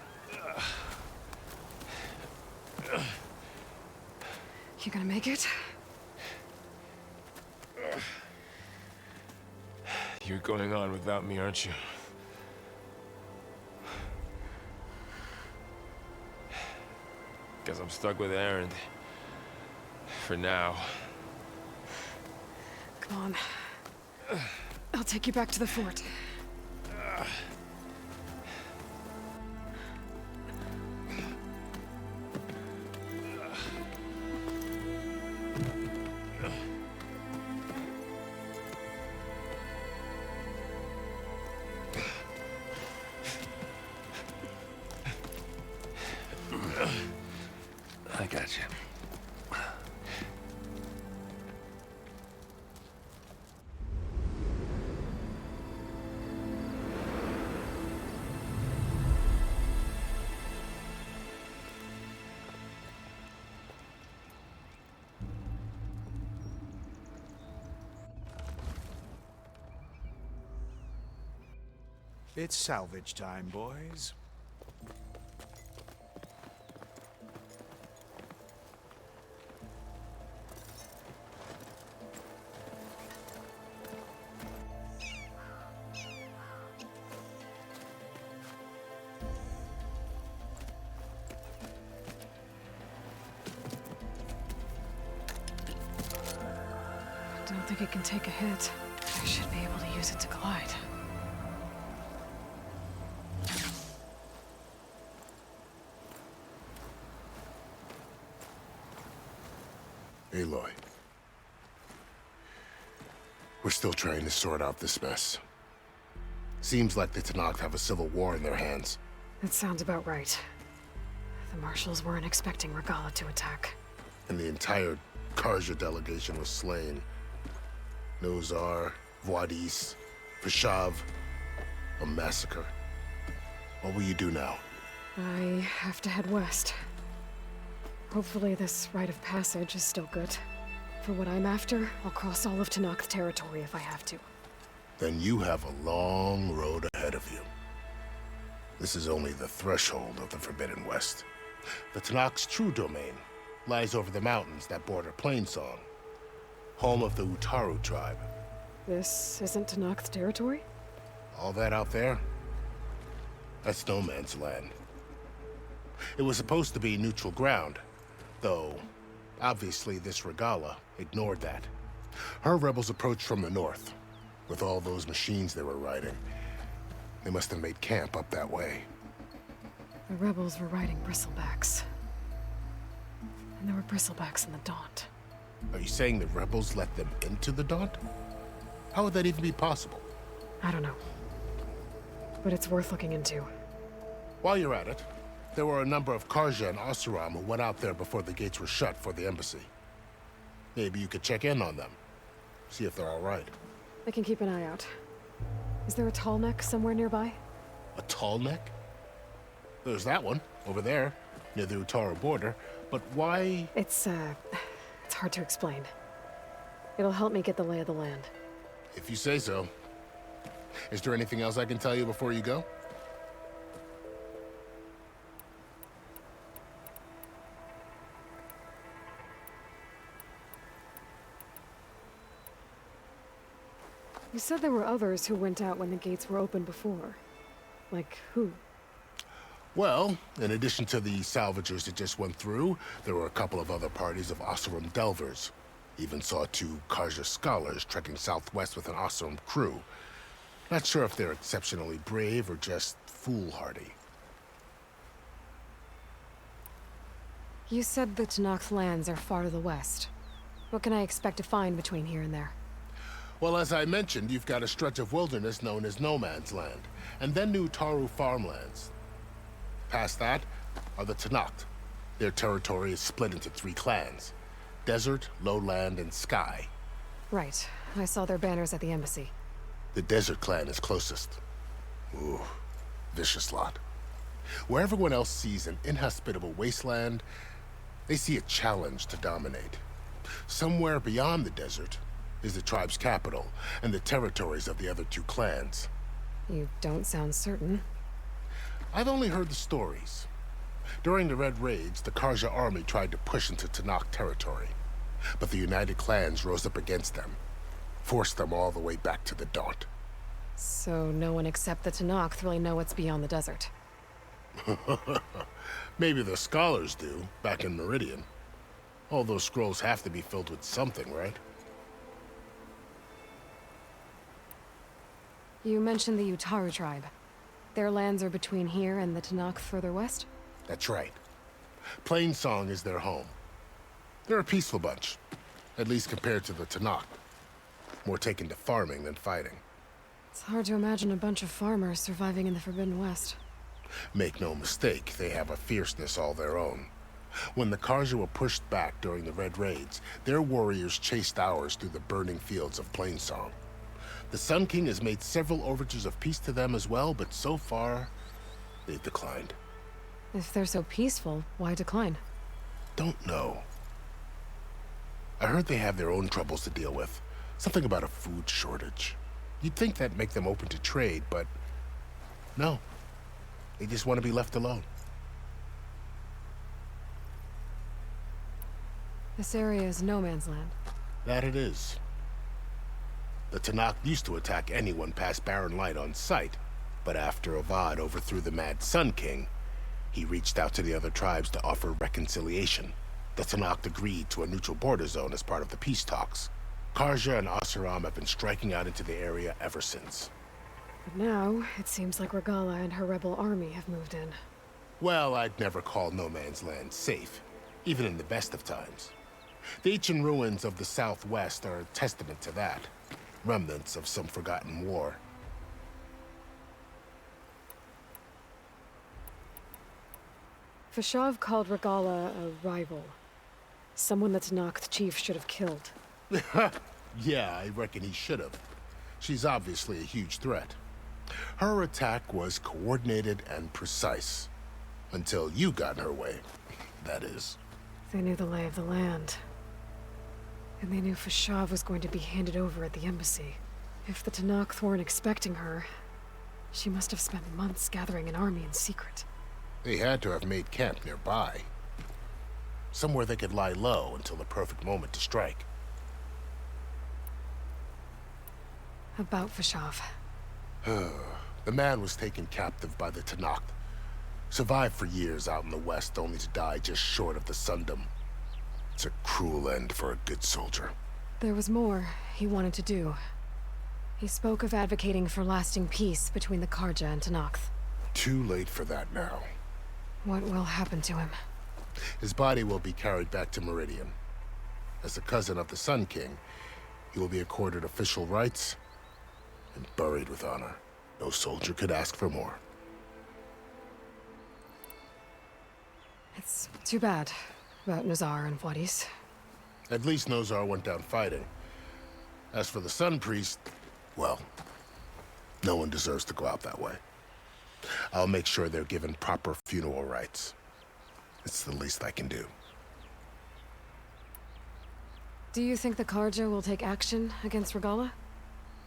You gonna make it? You're going on without me, aren't you? Guess I'm stuck with Erend. For now. Come on. I'll take you back to the fort. I got you. It's salvage time, boys. I don't think it can take a hit. I should be able to use it to glide. Aloy. We're still trying to sort out this mess. Seems like the Tenakth have a civil war in their hands. That sounds about right. The Marshals weren't expecting Regalla to attack. And the entire Karja delegation was slain. Nozar, Vuadis, Vashav. A massacre. What will you do now? I have to head west. Hopefully this rite of passage is still good. For what I'm after, I'll cross all of Tenakth territory if I have to. Then you have a long road ahead of you. This is only the threshold of the Forbidden West. The Tenakth's true domain lies over the mountains that border Plainsong, home of the Utaru tribe. This isn't Tenakth territory? All that out there? That's no man's land. It was supposed to be neutral ground, though obviously this Regalla ignored that. Her rebels approached from the north, with all those machines they were riding. They must have made camp up that way. The rebels were riding bristlebacks. And there were bristlebacks in the Daunt. Are you saying the rebels let them into the Daunt? How would that even be possible? I don't know. But it's worth looking into. While you're at it, there were a number of Karja and Oseram who went out there before the gates were shut for the embassy. Maybe you could check in on them. See if they're all right. I can keep an eye out. Is there a tall neck somewhere nearby? A tall neck? There's that one, over there, near the Utaru border. But why? It's hard to explain. It'll help me get the lay of the land. If you say so. Is there anything else I can tell you before you go? You said there were others who went out when the gates were open before. Like who? Well, in addition to the salvagers that just went through, there were a couple of other parties of Oseram delvers. Even saw 2 Carja scholars trekking southwest with an Oseram crew. Not sure if they're exceptionally brave or just foolhardy. You said the Tenakth lands are far to the west. What can I expect to find between here and there? Well, as I mentioned, you've got a stretch of wilderness known as No Man's Land, and then New Utaru farmlands. Past that are the Tenakth. Their territory is split into 3 clans: Desert, Lowland, and Sky. Right. I saw their banners at the embassy. The Desert clan is closest. Ooh, vicious lot. Where everyone else sees an inhospitable wasteland, they see a challenge to dominate. Somewhere beyond the desert is the tribe's capital and the territories of the other 2 clans. You don't sound certain. I've only heard the stories. During the Red Raids, the Carja army tried to push into Tenakth territory, but the United Clans rose up against them, forced them all the way back to the Daunt. So no one except the Tenakth really know what's beyond the desert. Maybe the scholars do, back in Meridian. All those scrolls have to be filled with something, right? You mentioned the Utaru tribe. Their lands are between here and the Tenakth further west? That's right. Plainsong is their home. They're a peaceful bunch, at least compared to the Tenakth. More taken to farming than fighting. It's hard to imagine a bunch of farmers surviving in the Forbidden West. Make no mistake, they have a fierceness all their own. When the Carja were pushed back during the Red Raids, their warriors chased ours through the burning fields of Plainsong. The Sun King has made several overtures of peace to them as well, but so far, they've declined. If they're so peaceful, why decline? Don't know. I heard they have their own troubles to deal with. Something about a food shortage. You'd think that'd make them open to trade, but no. They just want to be left alone. This area is no man's land. That it is. The Tenakth used to attack anyone past Barren Light on sight, but after Avad overthrew the Mad Sun King, he reached out to the other tribes to offer reconciliation. The Tenakth agreed to a neutral border zone as part of the peace talks. Carja and Oseram have been striking out into the area ever since. But now, it seems like Regalla and her rebel army have moved in. Well, I'd never call No Man's Land safe, even in the best of times. The ancient ruins of the Southwest are a testament to that. Remnants of some forgotten war. Fashav called Regalla a rival. Someone the Tenakth chief should have killed. Yeah, I reckon he should have. She's obviously a huge threat. Her attack was coordinated and precise. Until you got in her way, that is. They knew the lay of the land. And they knew Fashav was going to be handed over at the embassy. If the Tenakth weren't expecting her, she must have spent months gathering an army in secret. They had to have made camp nearby. Somewhere they could lie low until the perfect moment to strike. About Fashav. The man was taken captive by the Tenakth. Survived for years out in the west, only to die just short of the Sundom. It's a cruel end for a good soldier. There was more he wanted to do. He spoke of advocating for lasting peace between the Carja and Tenakth. Too late for that now. What will happen to him? His body will be carried back to Meridian. As a cousin of the Sun King, he will be accorded official rights and buried with honor. No soldier could ask for more. It's too bad about Nazar and Wadis. At least Nozar went down fighting. As for the Sun Priest, well, No one deserves to go out that way. I'll make sure they're given proper funeral rites. It's the least I can do. Do you think the Carja will take action against Regalla?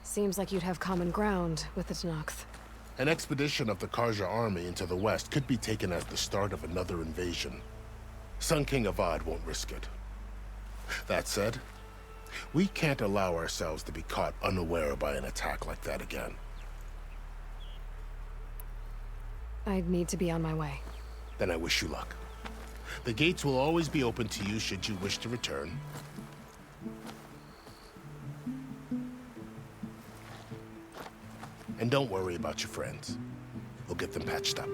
Seems like you'd have common ground with the Tenakth. An expedition of the Carja army into the west could be taken as the start of another invasion. Sun King Avad won't risk it. That said, we can't allow ourselves to be caught unaware by an attack like that again. I'd need to be on my way. Then I wish you luck. The gates will always be open to you should you wish to return. And don't worry about your friends. We'll get them patched up.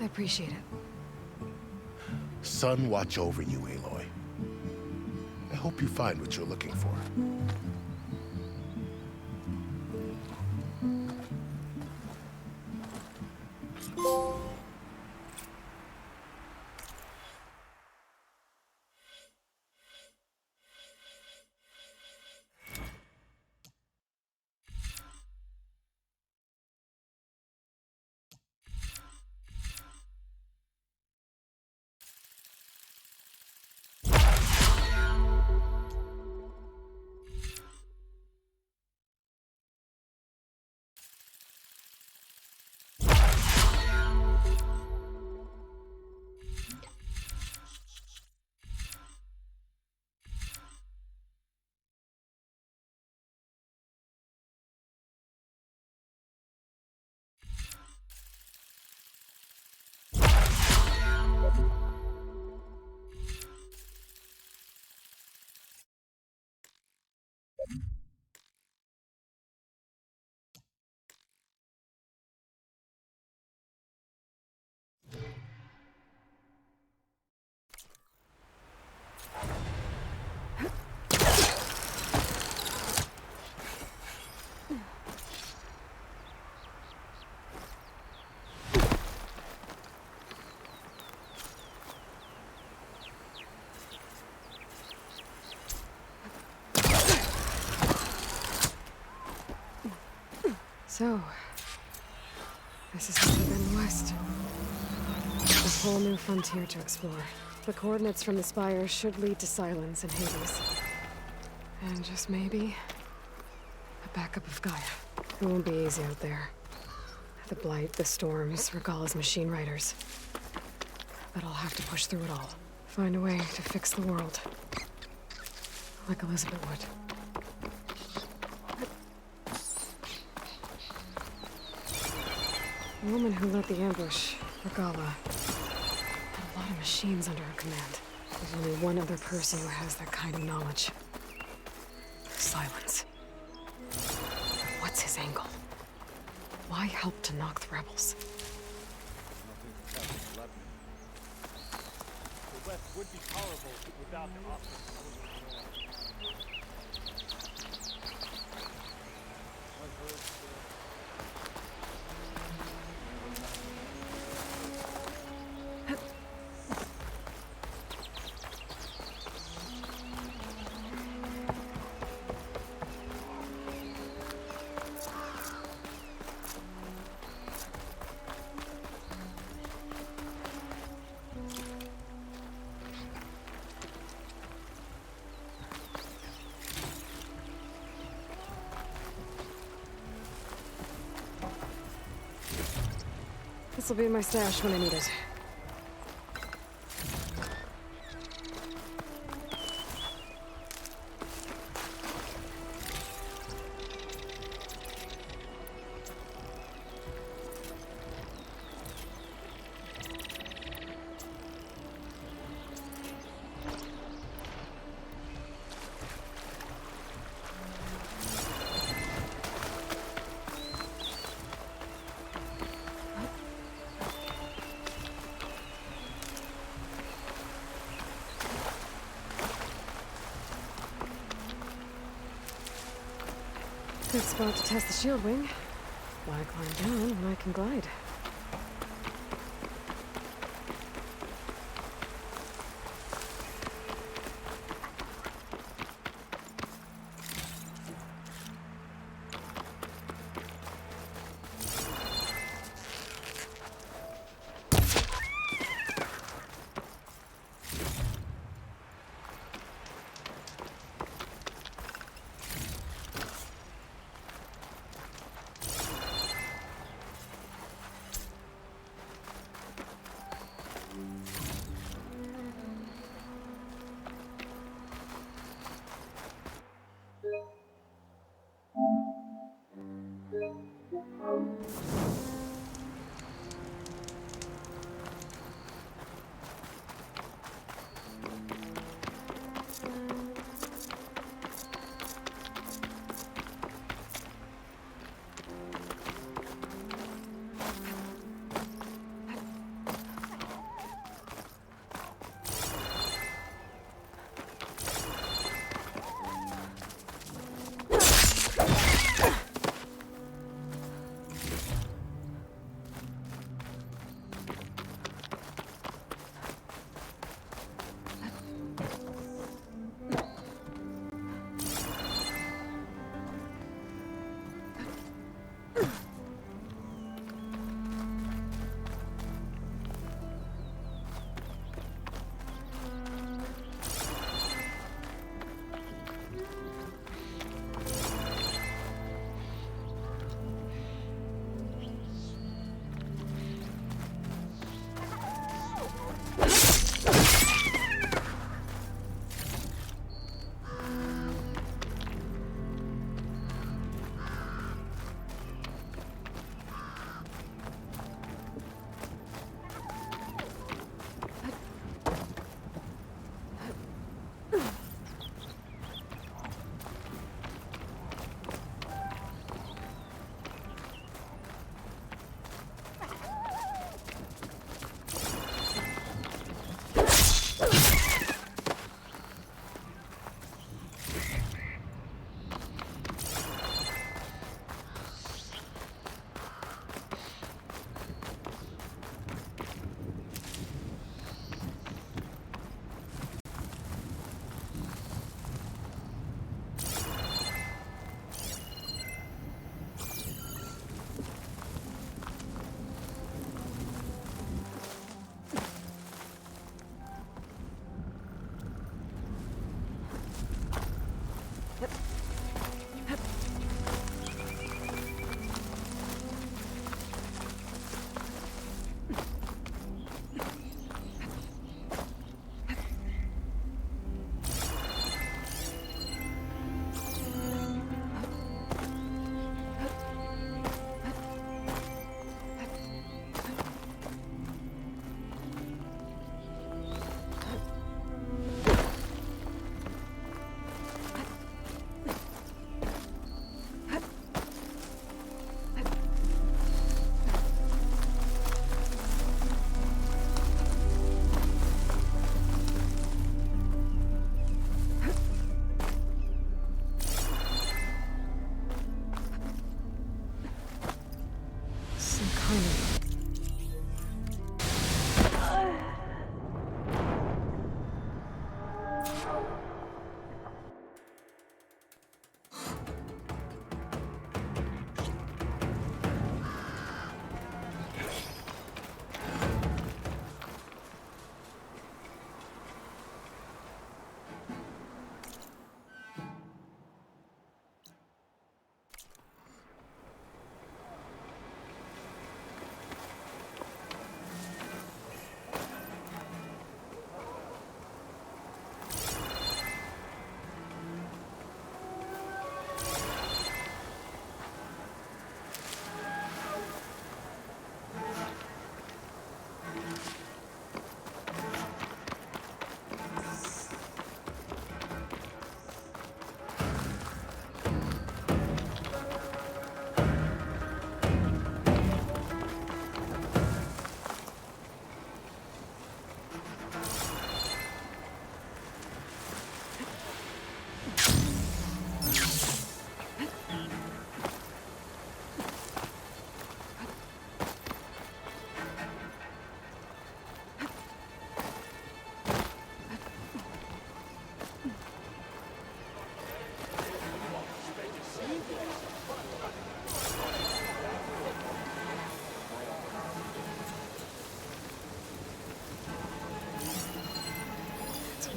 I appreciate it. Sun watch over you, Aloy. I hope you find what you're looking for. So, this is how we've been west. A whole new frontier to explore. The coordinates from the spire should lead to Silence and Hades. And just maybe, a backup of Gaia. It won't be easy out there. The Blight, the Storms, Regalla's machine riders. But I'll have to push through it all. Find a way to fix the world. Like Elizabeth would. The woman who led the ambush, Regalla, had a lot of machines under her command. There's only one other person who has that kind of knowledge. Silence. What's his angle? Why help to knock the rebels? The West would be powerful without the option. This'll be my stash when I need it. Good spot to test the shield wing. Why climb down when I can glide?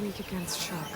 weak against shock.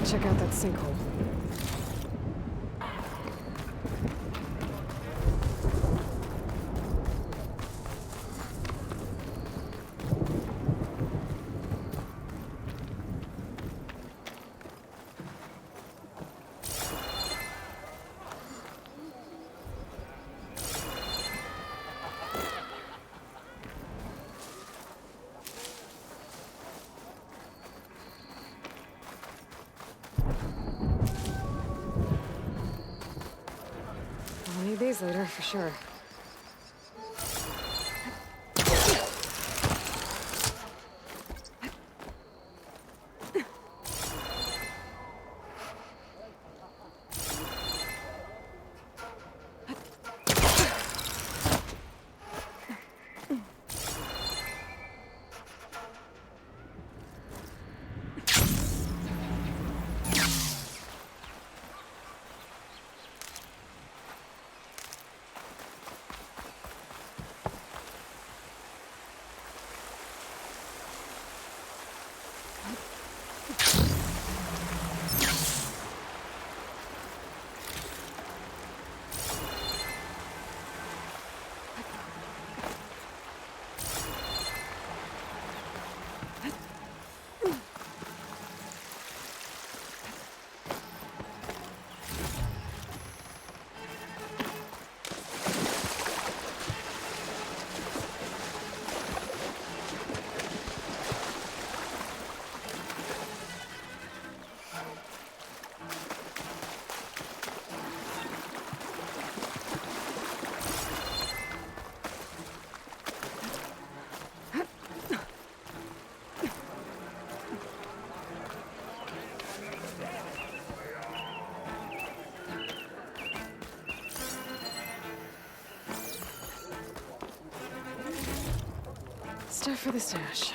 Check out that sinkhole. I'll need these later, for sure. stuff for the stash.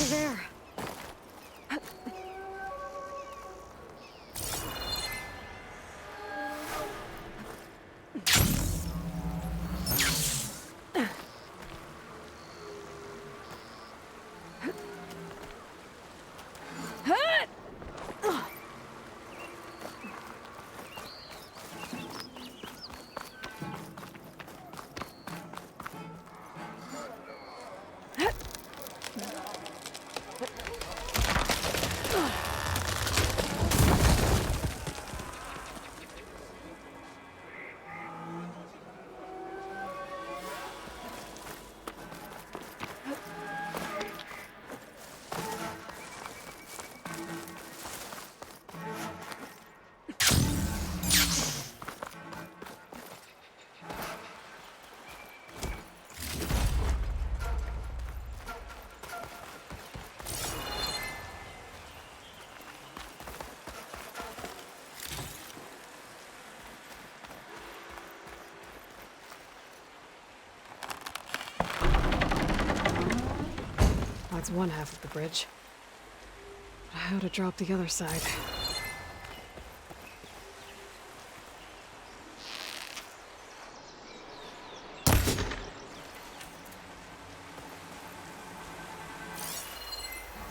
There. That's one half of the bridge. How to drop the other side?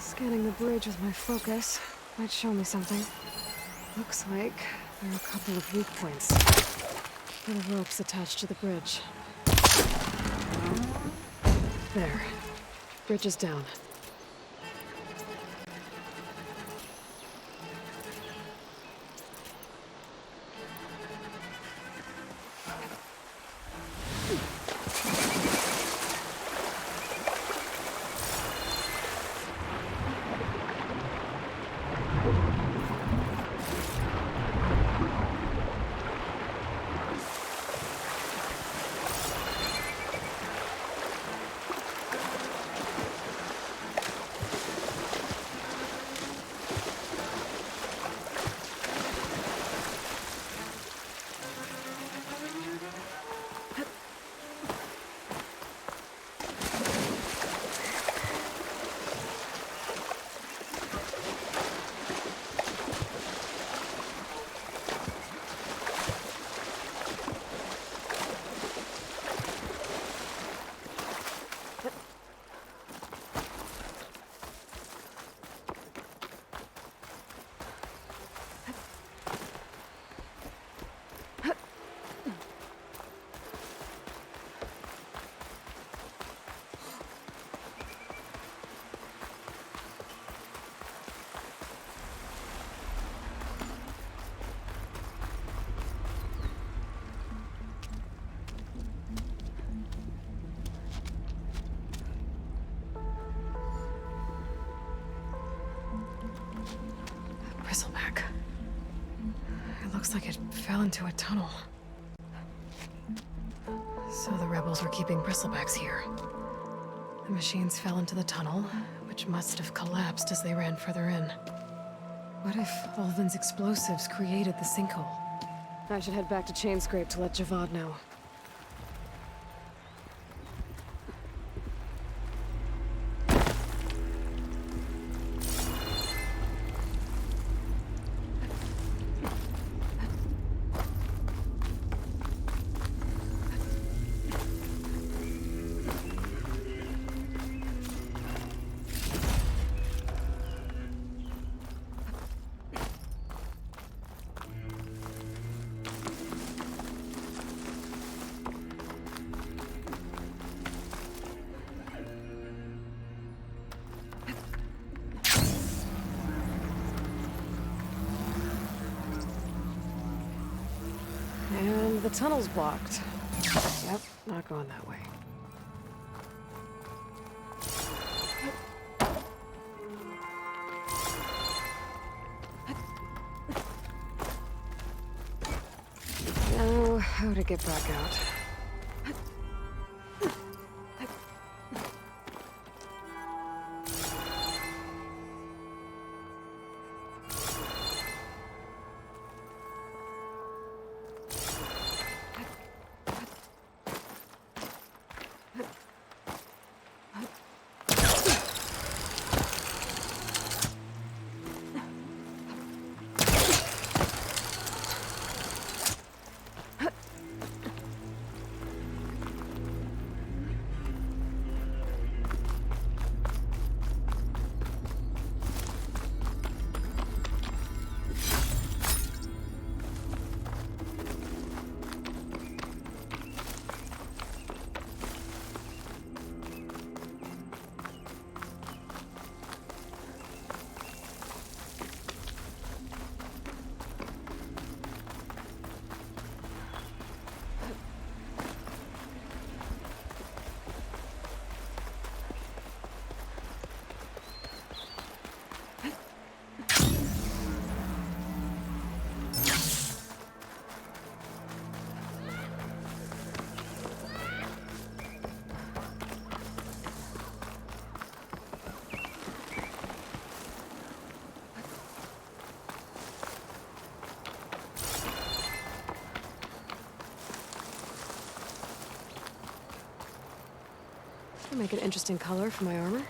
Scanning the bridge with my focus might show me something. Looks like there are a couple of weak points. Little ropes attached to the bridge. There. Bridge is down. Bristleback. It looks like it fell into a tunnel. So the rebels were keeping bristlebacks here. The machines fell into the tunnel, which must have collapsed as they ran further in. What if Ulvin's explosives created the sinkhole? I should head back to Chainscrape to let Javad know. tunnel's blocked. Yep, not going that way. Now, how to get back out? Make an interesting color for my armor.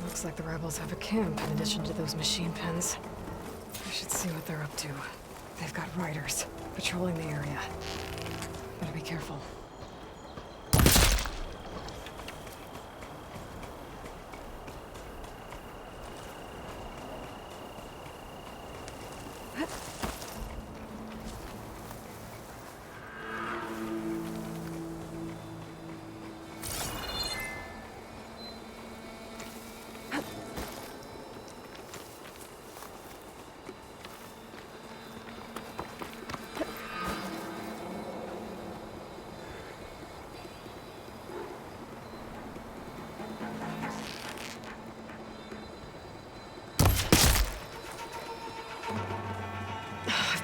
Looks like the rebels have a camp in addition to those machine pens. I should see what they're up to. They've got riders patrolling the area. Better be careful.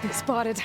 Been spotted.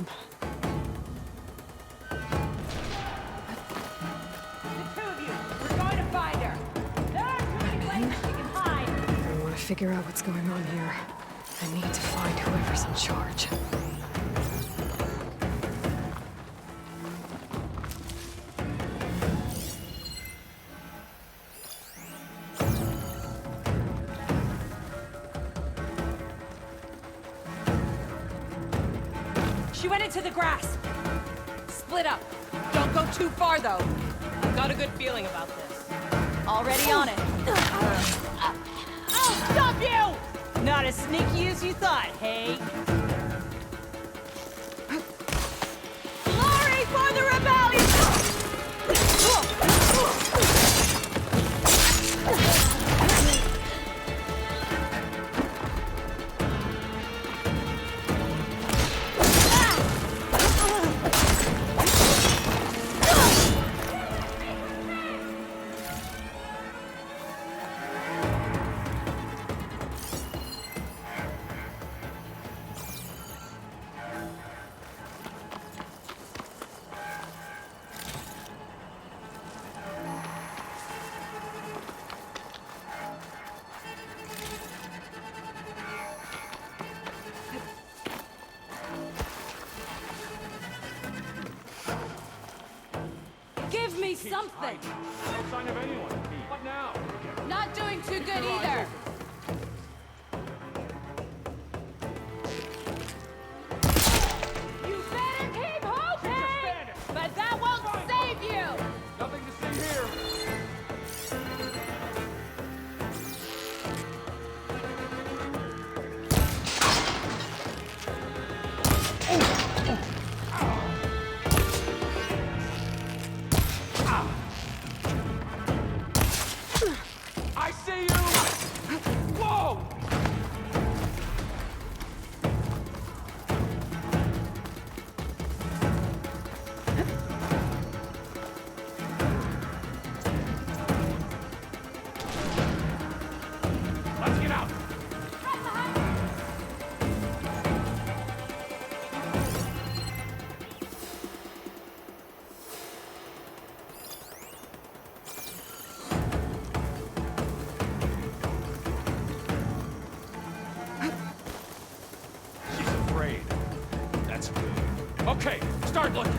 them. The two of you, we're going to find her. There are too many places she can hide. I want to figure out what's going on here. I need to find whoever's in charge. She went into the grass. Split up. Don't go too far, though. I've got a good feeling about this. Already on it. I'll stop you! Not as sneaky as you thought, hey? Glory for the rebellion! Give me something! No sign of anyone. What now? Not doing too good either. You better keep hoping! But that won't save you! Nothing to see here. I see you! Whoa! Let's get out! She's afraid. That's good. Okay, start looking.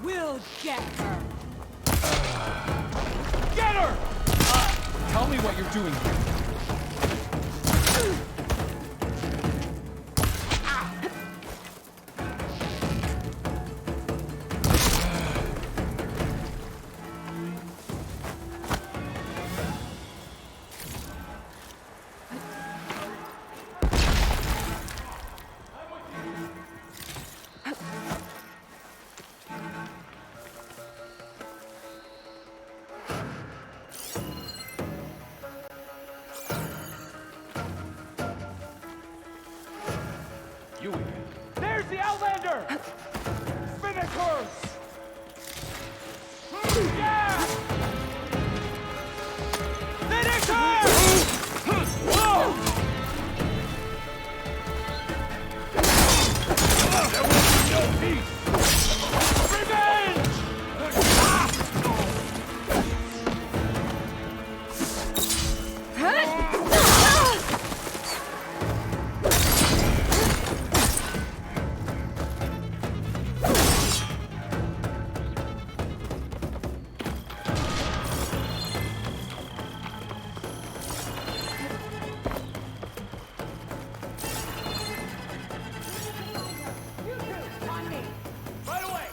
We'll get her. Get her! Tell me what you're doing here. You idiot. There's the Outlander! Spinnakers! Yeah! Finish her! Whoa! There will be no peace! Revenge! Right away!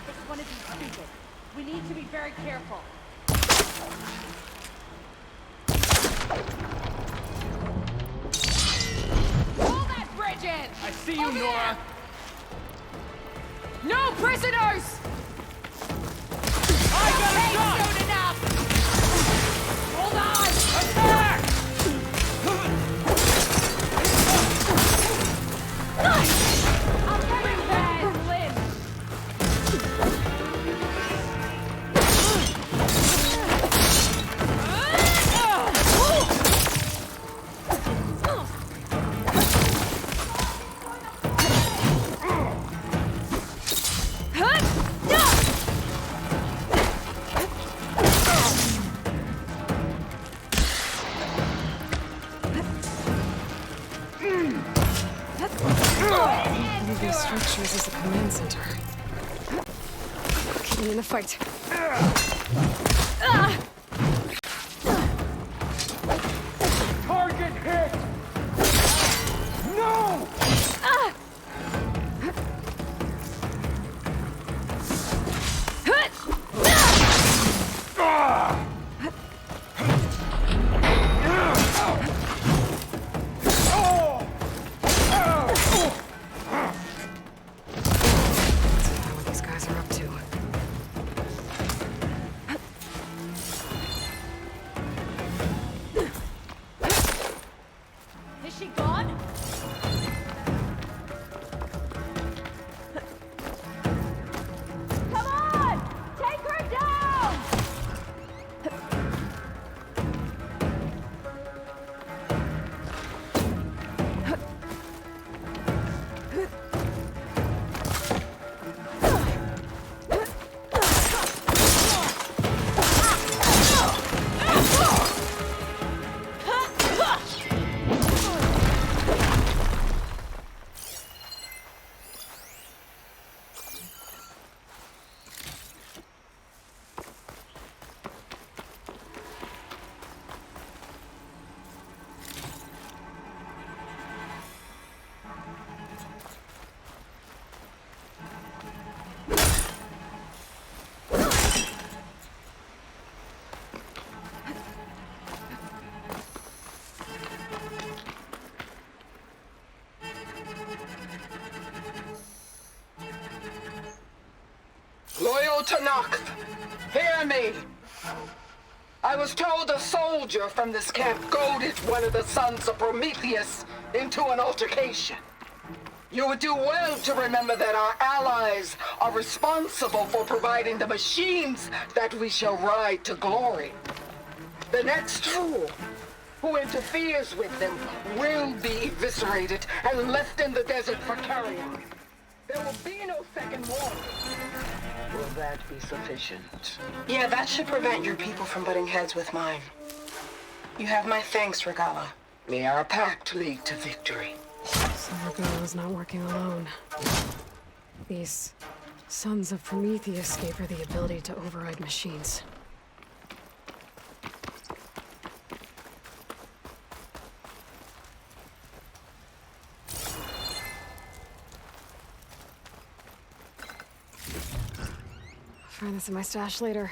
This one isn't stupid. We need to be very careful. Pull that bridge in! I see you, Nora! No prisoners! I got a shot! Soon enough! Hold on! Attack! I'll bring back Lynn! these structures is a command center. Keep me in the fight. Target hit! No! What these guys are up to. Is she gone? Come on! Take her down! Loyal Tanakh, hear me. I was told a soldier from this camp goaded one of the sons of Prometheus into an altercation. You would do well to remember that our allies are responsible for providing the machines that we shall ride to glory. The next fool who interferes with them will be eviscerated and left in the desert for carrion. There will be no second warning. Will that be sufficient? Yeah, that should prevent your people from butting heads with mine. You have my thanks, Regala. May our pact lead to victory. So Regala's not working alone. These sons of Prometheus gave her the ability to override machines. I'll find this in my stash later.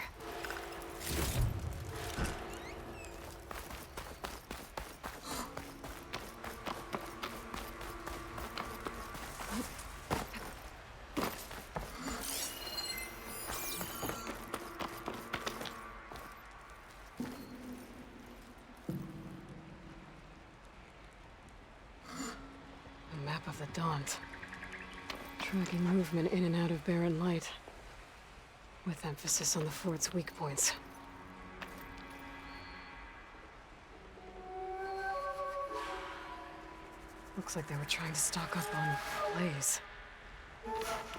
A map of the Daunt. Tracking movement in and out of Barren Light. With emphasis on the fort's weak points. Looks like they were trying to stock up on blaze.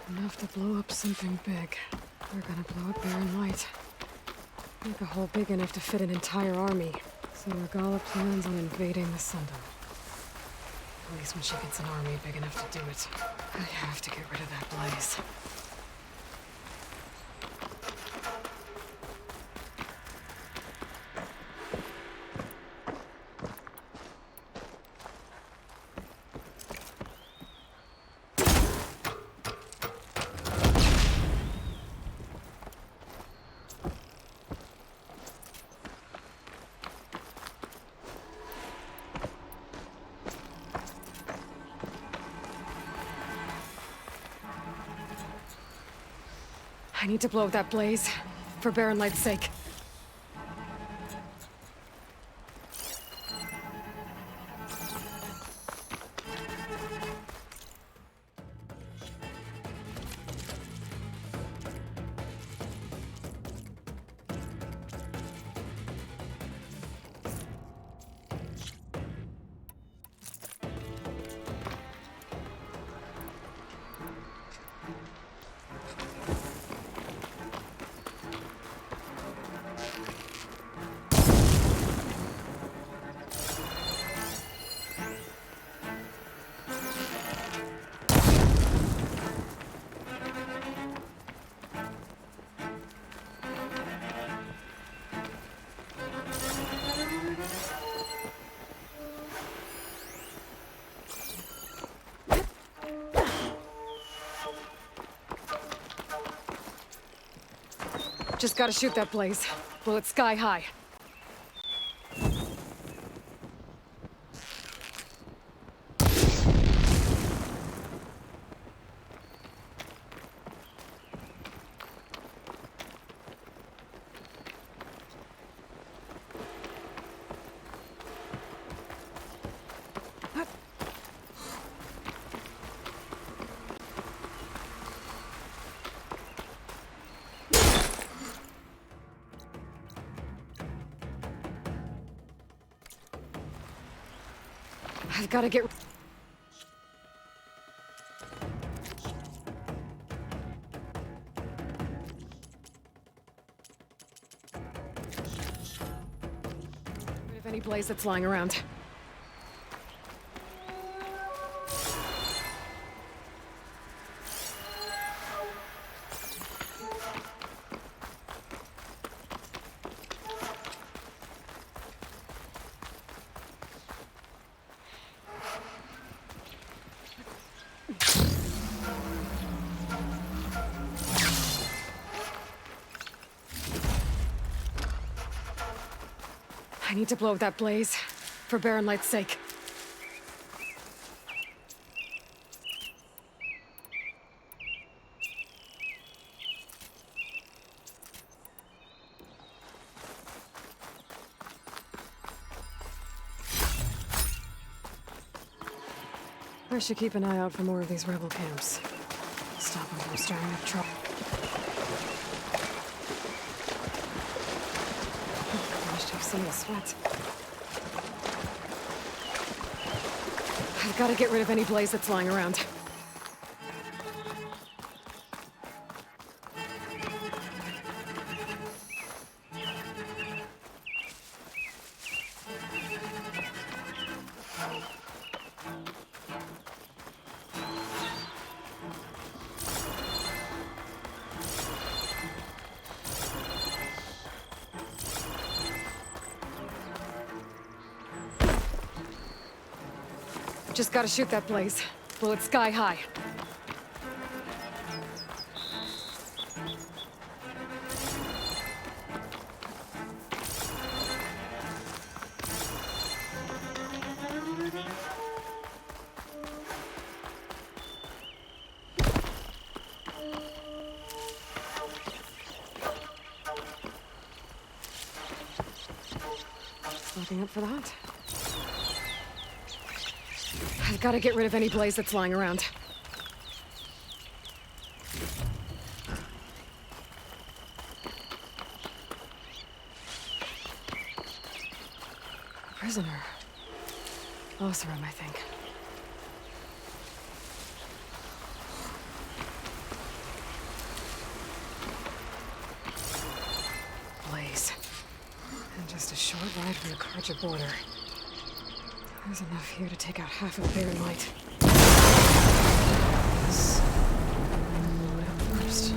Enough to blow up something big. They're gonna blow up Barren Light. Make a hole big enough to fit an entire army. So Regala plans on invading the Sundom. At least when she gets an army big enough to do it. I have to get rid of that blaze. I need to blow up that blaze, for Barren Light's sake. Just gotta shoot that blaze. Blow it sky high. I've gotta get... rid of any blaze that's lying around. I need to blow that blaze, for Baron Light's sake. I should keep an eye out for more of these rebel camps. Stop them from stirring up trouble. Managed to have some of the sweat. I've got to get rid of any blaze that's lying around. Just gotta shoot that blaze. Blow it sky high. Looking up for that. I've got to get rid of any blaze that's lying around. A prisoner. Oseram, I think. Blaze. And just a short ride from the Carja border. There's enough here to take out half of Baron Light. Yes. Light up first.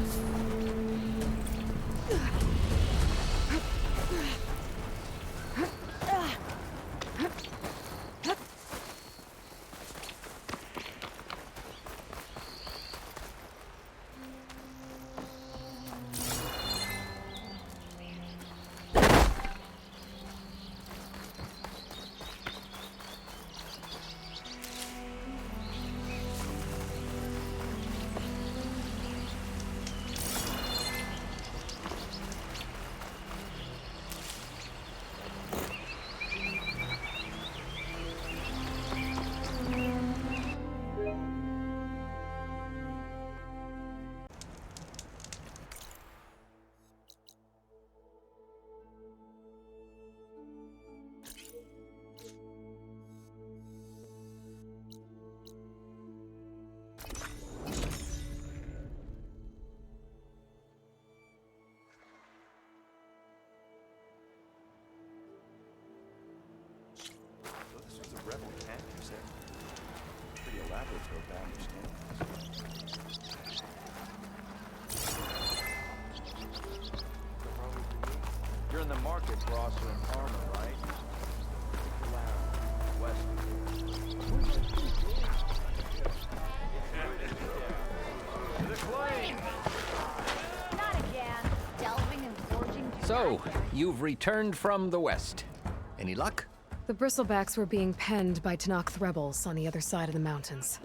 Rebel camp, you said? Pretty elaborate for a bandaged camp. You're in the market for Oseram armor, right? West. To the claim! Not again. Delving in So, you've returned from the west. Any luck? The Bristlebacks were being penned by Tenakth rebels on the other side of the mountains.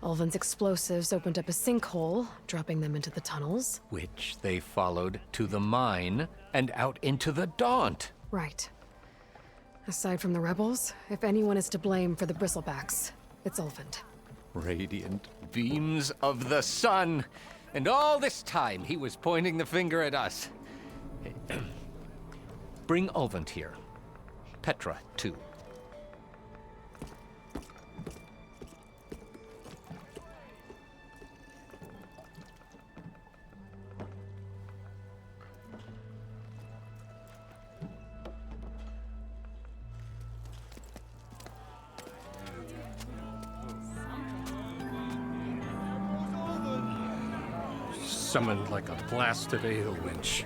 Ulvin's explosives opened up a sinkhole, dropping them into the tunnels. Which they followed to the mine and out into the Daunt. Right. Aside from the rebels, if anyone is to blame for the Bristlebacks, it's Ulvund. Radiant beams of the sun. And all this time he was pointing the finger at us. Bring Ulvund here. Petra, too. Summoned like a blasted ale winch.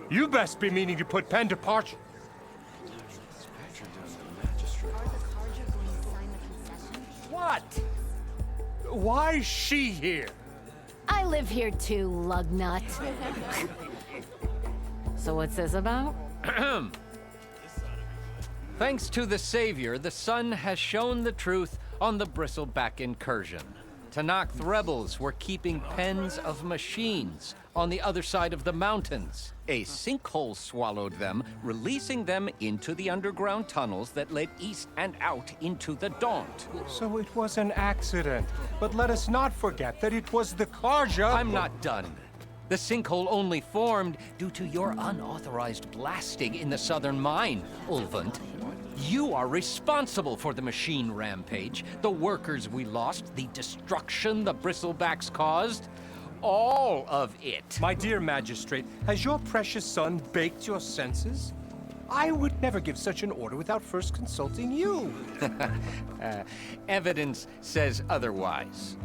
You best be meaning to put pen to parchment. What? Why's she here? I live here too, lugnut. So what's this about? Thanks to the Savior, the sun has shown the truth on the Bristleback incursion. Tenakth rebels were keeping pens of machines on the other side of the mountains. A sinkhole swallowed them, releasing them into the underground tunnels that led east and out into the Daunt. So it was an accident. But let us not forget that it was the Carja— I'm not done. The sinkhole only formed due to your unauthorized blasting in the southern mine, Ulvund. You are responsible for the machine rampage, the workers we lost, the destruction the Bristlebacks caused. All of it. My dear magistrate, has your precious son baked your senses? I would never give such an order without first consulting you. Evidence says otherwise.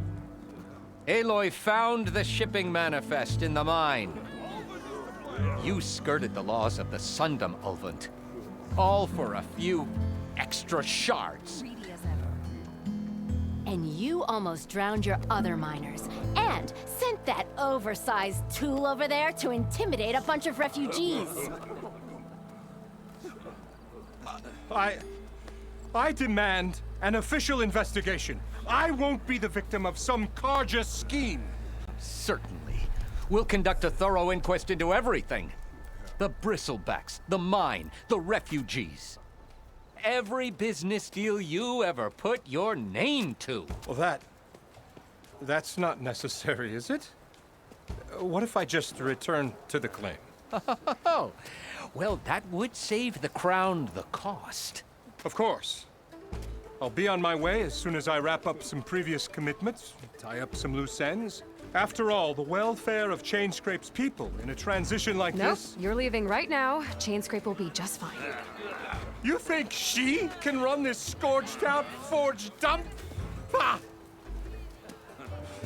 Aloy found the shipping manifest in the mine. You skirted the laws of the Sundom, Ulvund. All for a few extra shards. And you almost drowned your other miners. And sent that oversized tool over there to intimidate a bunch of refugees. I demand an official investigation. I won't be the victim of some Carja scheme. Certainly. We'll conduct a thorough inquest into everything. The Bristlebacks, the mine, the refugees. Every business deal you ever put your name to. Well, that's not necessary, is it? What if I just return to the claim? Oh, well, that would save the Crown the cost. Of course. I'll be on my way as soon as I wrap up some previous commitments, tie up some loose ends. After all, the welfare of Chainscrape's people in a transition like this— Nope, you're leaving right now. Chainscrape will be just fine. You think she can run this scorched-out forged dump? Ha!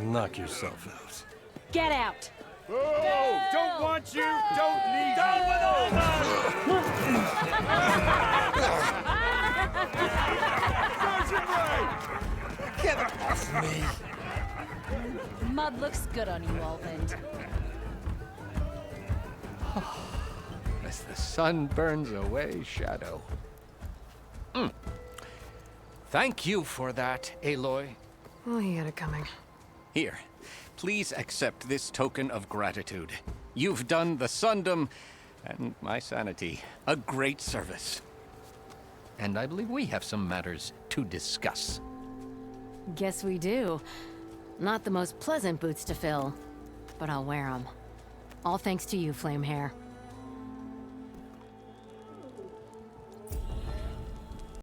Knock yourself out. Get out! Oh, don't want you, don't need Down you. With all Get off me! Mud looks good on you, Ulvund. As the sun burns away shadow. Thank you for that, Aloy. Well, he had it coming. Here, please accept this token of gratitude. You've done the Sundom and my sanity a great service. And I believe we have some matters to discuss. Guess we do. Not the most pleasant boots to fill, but I'll wear them. All thanks to you, Flamehair.